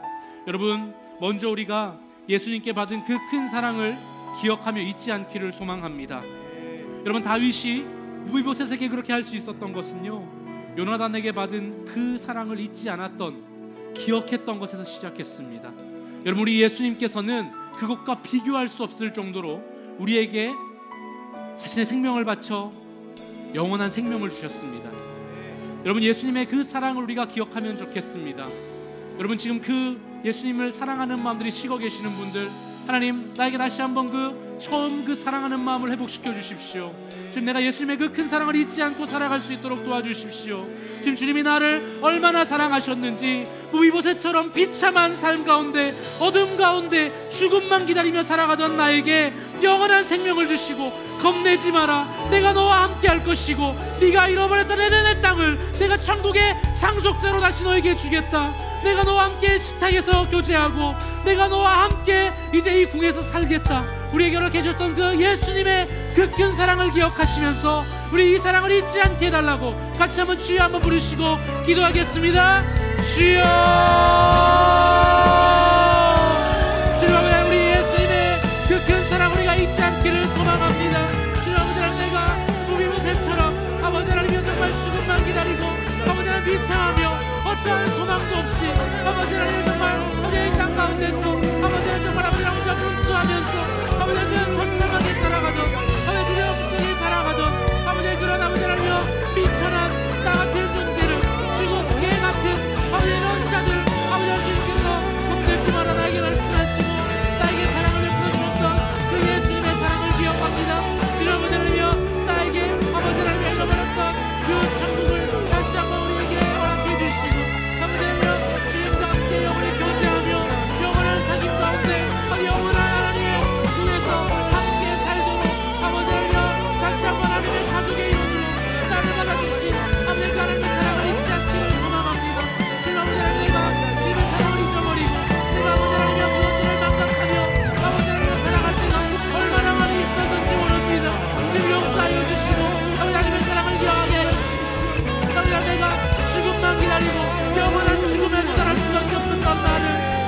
여러분, 먼저 우리가 예수님께 받은 그 큰 사랑을 기억하며 잊지 않기를 소망합니다. 여러분, 다윗이 무비보셋에게 그렇게 할 수 있었던 것은요, 요나단에게 받은 그 사랑을 잊지 않았던, 기억했던 것에서 시작했습니다. 여러분, 우리 예수님께서는 그것과 비교할 수 없을 정도로 우리에게 자신의 생명을 바쳐 영원한 생명을 주셨습니다. 여러분, 예수님의 그 사랑을 우리가 기억하면 좋겠습니다. 여러분, 지금 그 예수님을 사랑하는 마음들이 식어 계시는 분들, 하나님, 나에게 다시 한번 처음 그 사랑하는 마음을 회복시켜 주십시오. 지금 내가 예수님의 그 큰 사랑을 잊지 않고 살아갈 수 있도록 도와주십시오. 지금 주님이 나를 얼마나 사랑하셨는지, 무비보셋처럼 비참한 삶 가운데, 어둠 가운데 죽음만 기다리며 살아가던 나에게 영원한 생명을 주시고, 겁내지 마라, 내가 너와 함께 할 것이고, 네가 잃어버렸던 에덴의 땅을 내가 천국의 상속자로 다시 너에게 주겠다. 내가 너와 함께 식탁에서 교제하고, 내가 너와 함께 이제 이 궁에서 살겠다. 우리에게 이렇게 해줬던 그 예수님의 그 큰 사랑을 기억하시면서 우리 이 사랑을 잊지 않게 해달라고 같이 한번 주여 한번 부르시고 기도하겠습니다. 주여, 주여, 우리 예수님의 그 큰 사랑 우리가 잊지 않기를 소망합니다. 주여, 아버지 하나님, 내가 무비보셋처럼 아버지 하나님 정말 죽음만 기다리고, 아버지 하나님 비참하며 어떠한 소망도 없이, 아버지 하나님 정말 아버지 이 땅 가운데서 아버지 하나님 정말 아버지 하나님 분투하면서 아버지 하나님 처참하게 살아가던, 아버지 두려움 속에 살아가던 아버지 그런 아버지 하나님 비천한 나 같은 존재를, 죽은 개 같은 아버지 이런 자들 아버지 하나님께서 겁내지 마라 나에게 말씀하시고 나에게 사랑을 베풀어주셨던 그 예수님의 사랑을 기억합니다. 주여, 아버지 하나님, 나에게 아버지 하나님 잃어버렸던 그 천국을 다시 한번 우리에게 허락해 주시고, 아버지 하나님 주님과 함께 영원히 교제하며 영원한 사귐 가운데 영원한 하나님의 눈에서 함께 살도록 아버지 하나님 다시 한번 하나님의 가족의 이름으로 나를 받아주신 아버지 하나님의 사랑을 잊지 않기를 소망합니다. 주님, 아버지 하나님, 내가 주님의 사랑을 잊어버리고 내가 아버지 하나님 그것들을 망각하며 아버지 하나님을 사랑할 때가 얼마나 많이 있었는지 모릅니다. 주님, 용서하여 주시고 아버지 하나님의 사랑을 기억하게 하여 주십시오. 아버지 하나님, 내가 죽음만 기다리고 영원한 죽음에 수달할 수밖에 없었던 나를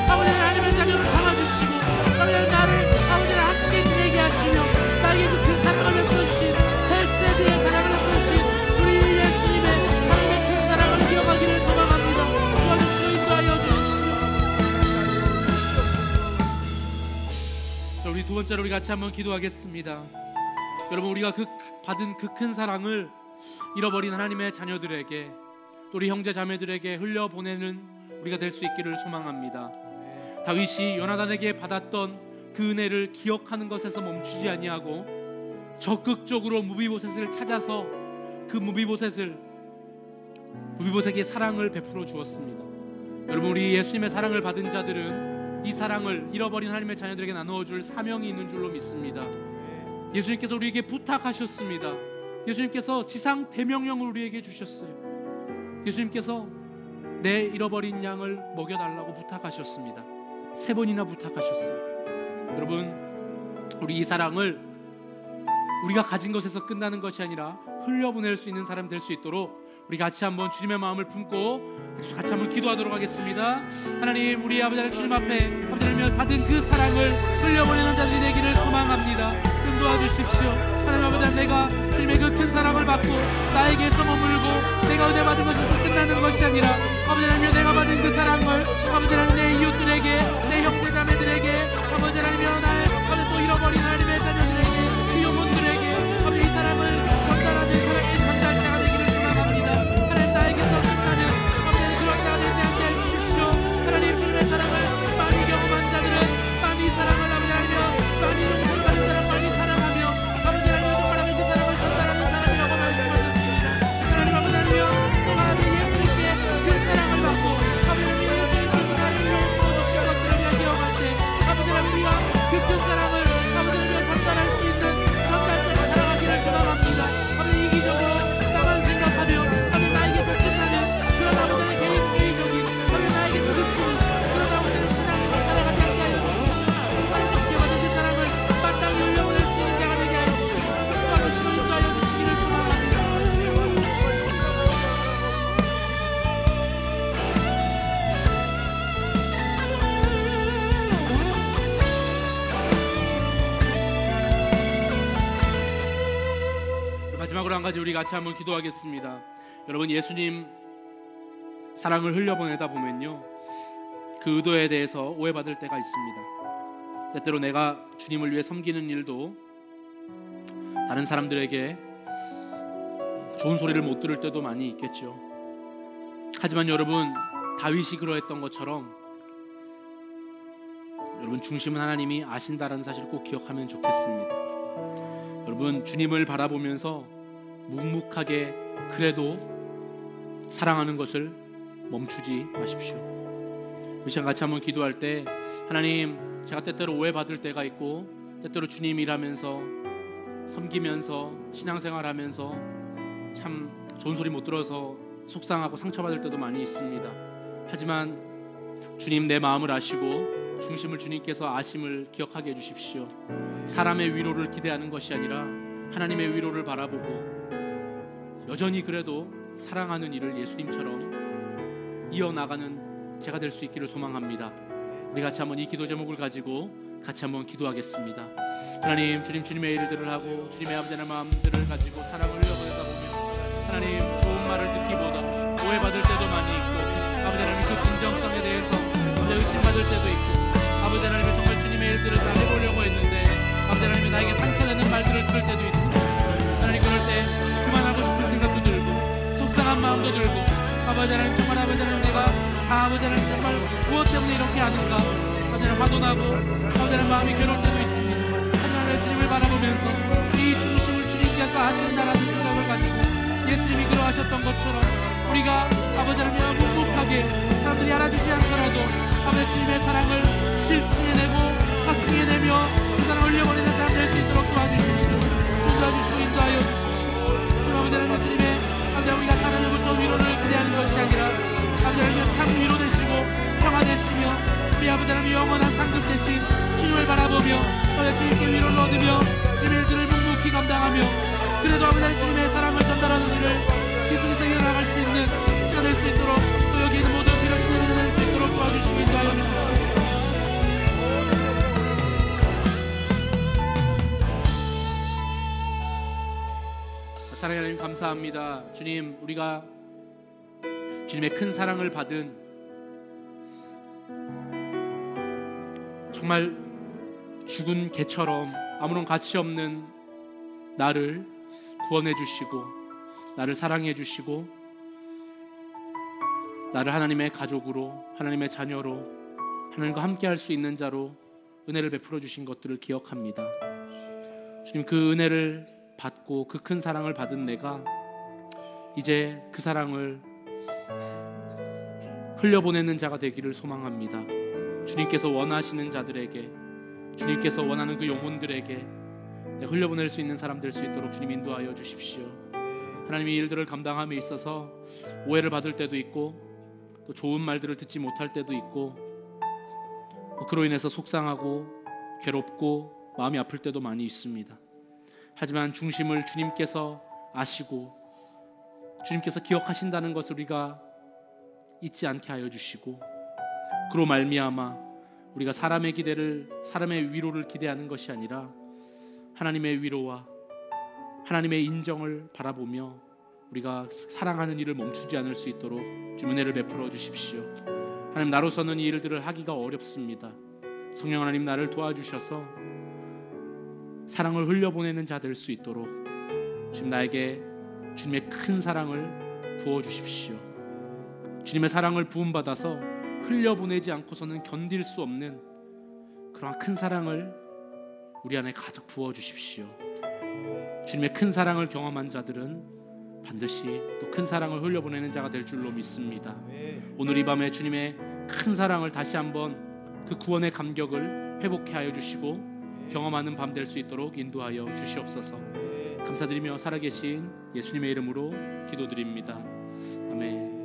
아버지 하나님의 자녀로 삼아주시고 아버지 하나님, 나를 아버지 하나님 함께 지내게 하시며 나에게 그 큰 사랑을 베풀어주신 헬세드의 사랑을 베풀어주신 우리 예수님의 하나님의 큰 사랑을 기억하기를 소망합니다. 도와주시고 인도하여 주십시오. 우리 두 번째로 우리 같이 한번 기도하겠습니다. 여러분, 우리가 받은 그 큰 사랑을 잃어버린 하나님의 자녀들에게, 또 우리 형제 자매들에게 흘려보내는 우리가 될 수 있기를 소망합니다. 다윗이 요나단에게 받았던 그 은혜를 기억하는 것에서 멈추지 아니하고 적극적으로 무비보셋을 찾아서 그 무비보셋에게 사랑을 베풀어 주었습니다. 여러분, 우리 예수님의 사랑을 받은 자들은 이 사랑을 잃어버린 하나님의 자녀들에게 나누어 줄 사명이 있는 줄로 믿습니다. 예수님께서 우리에게 부탁하셨습니다. 예수님께서 지상 대명령을 우리에게 주셨어요. 예수님께서 내 잃어버린 양을 먹여달라고 부탁하셨습니다. 3번이나 부탁하셨어요. 여러분, 우리 이 사랑을 우리가 가진 것에서 끝나는 것이 아니라 흘려보낼 수 있는 사람 될 수 있도록 우리 같이 한번 주님의 마음을 품고 같이 한번 기도하도록 하겠습니다. 하나님, 우리 아버지 하나님 주님 앞에 아버지 하나님 받은 그 사랑을 흘려보내는 자들이 되기를 소망합니다. 도와주십시오. 하나님 아버지 하나님, 내가 주님의 그 큰 사랑을 받고 나에게서 머물고 내가 은혜 받은 것에서 끝나는 것이 아니라 아버지 하나님, 내가 받은 그 사랑을 아버지 하나님 내 이웃들에게, 내 형제 자매들에게, 아버지 하나님 나의 아버지 또 잃어버린 하나님의 자녀들에게, 그 영혼들에게 아버지 이 사랑을 전달하는 사랑의 전달자가 되기를 소망합니다. 하나님, 나에게서 끝나는 아버지 그런 자가 되지 않게 해주십시오. 하나님, 주님의 사랑을 많이 경험하고 그 큰 사랑을 아버지를 위해 전달할 수 있는 전달자로 살아가기를 소망합니다. 아버지 이기적으로 나만 생각하며 아버지 나에게서 끝나면 그런 아버지의 개인주의적인 아버지 나에게서 그치는 그런 아버지의 신앙으로 살아가지 않게 하여 주시옵소서. 기억하는 그 사랑을 마땅히 흘려보낼 수 있는 자가 되게 하여 주시옵소서. 도와주시고 인도하여 주시기를 소망합니다. 마지막으로 한 가지 우리 같이 한번 기도하겠습니다. 여러분, 예수님 사랑을 흘려보내다 보면요, 그 의도에 대해서 오해받을 때가 있습니다. 때때로 내가 주님을 위해 섬기는 일도 다른 사람들에게 좋은 소리를 못 들을 때도 많이 있겠죠. 하지만 여러분, 다윗이 그러했던 것처럼 여러분, 중심은 하나님이 아신다라는 사실을 꼭 기억하면 좋겠습니다. 여러분, 주님을 바라보면서 묵묵하게 그래도 사랑하는 것을 멈추지 마십시오. 이 시간 같이 한번 기도할 때, 하나님, 제가 때때로 오해받을 때가 있고 때때로 주님 일하면서 섬기면서 신앙생활하면서 참 좋은 소리 못 들어서 속상하고 상처받을 때도 많이 있습니다. 하지만 주님, 내 마음을 아시고 중심을 주님께서 아심을 기억하게 해주십시오. 사람의 위로를 기대하는 것이 아니라 하나님의 위로를 바라보고 여전히 그래도 사랑하는 일을 예수님처럼 이어나가는 제가 될 수 있기를 소망합니다. 우리 같이 한번 이 기도 제목을 가지고 같이 한번 기도하겠습니다. 하나님, 주님의 일들을 하고 주님의 아버지의 마음들을 가지고 사랑을 흘려보내다 보면 하나님, 좋은 말을 듣기보다 오해받을 때도 많이 있고 아버지 하나님, 그 진정성에 대해서 의심받을 때도 있고 아버지 하나님, 정말 주님의 일들을 잘 해보려고 했는데 아버지 하나님, 나에게 상처되는 말들을 들을 때도 있습니다. 하나님, 그럴 때 그만하고 싶은 생각도 들고 속상한 마음도 들고 아버지 하나님, 정말 아버지 하나님, 내가 다 아버지 하나님 정말 무엇 때문에 이렇게 하는가 아버지 하나님, 화도 나고 아버지 하나님, 마음이 괴로울 때도 있습니다. 하나님, 주님을 바라보면서 이 중심을 주님께서 하신다라는 생각을 가지고 예수님이 그러하셨던 것처럼 우리가 아버지 하나님 묵묵하게 사람들이 알아주지 않더라도 아버지 주님의 사랑을 실증해내고 확증해내며 그 사랑을 흘려보내는 사람 될 수 있도록 도와주십시오. 도와주시고 인도하여 주십시오. 아버지 하나님, 주님의 아버지 우리가 사랑으로부터 위로를 기대하는 것이 아니라 아버지 하나님, 참 위로 되시고 평화 되시며 우리 아버지 하나님 영원한 상급 되신 주님을 바라보며 아버지 주님께 위로를 얻으며 주님의 일들을 묵묵히 감당하며 그래도 아버지 하나님, 주님의 사랑을 전달하는 일을 계속해서 이어나갈 수 있는 시간 될 수 있도록 또 여기 있는 모든 필요하신 될 수 있도록 도와주시고 인도하여 주십시오. 사랑하는 하나님, 감사합니다. 주님, 우리가 주님의 큰 사랑을 받은 정말 죽은 개처럼 아무런 가치 없는 나를 구원해 주시고 나를 사랑해 주시고 나를 하나님의 가족으로, 하나님의 자녀로, 하나님과 함께 할 수 있는 자로 은혜를 베풀어 주신 것들을 기억합니다. 주님, 그 은혜를 받고 그 큰 사랑을 받은 내가 이제 그 사랑을 흘려보내는 자가 되기를 소망합니다. 주님께서 원하시는 자들에게, 주님께서 원하는 그 영혼들에게 흘려보낼 수 있는 사람 될 수 있도록 주님 인도하여 주십시오. 하나님이 일들을 감당함에 있어서 오해를 받을 때도 있고 또 좋은 말들을 듣지 못할 때도 있고 그로 인해서 속상하고 괴롭고 마음이 아플 때도 많이 있습니다. 하지만 중심을 주님께서 아시고 주님께서 기억하신다는 것을 우리가 잊지 않게 하여 주시고 그로 말미암아 우리가 사람의 기대를, 사람의 위로를 기대하는 것이 아니라 하나님의 위로와 하나님의 인정을 바라보며 우리가 사랑하는 일을 멈추지 않을 수 있도록 주님 은혜를 베풀어 주십시오. 하나님, 나로서는 이 일들을 하기가 어렵습니다. 성령 하나님, 나를 도와주셔서 사랑을 흘려보내는 자 될 수 있도록 주님 나에게 주님의 큰 사랑을 부어주십시오. 주님의 사랑을 부음받아서 흘려보내지 않고서는 견딜 수 없는 그러한 큰 사랑을 우리 안에 가득 부어주십시오. 주님의 큰 사랑을 경험한 자들은 반드시 또 큰 사랑을 흘려보내는 자가 될 줄로 믿습니다. 오늘 이 밤에 주님의 큰 사랑을 다시 한번 그 구원의 감격을 회복해 하여 주시고 경험하는 밤 될 수 있도록 인도하여 주시옵소서. 감사드리며 살아계신 예수님의 이름으로 기도드립니다. 아멘.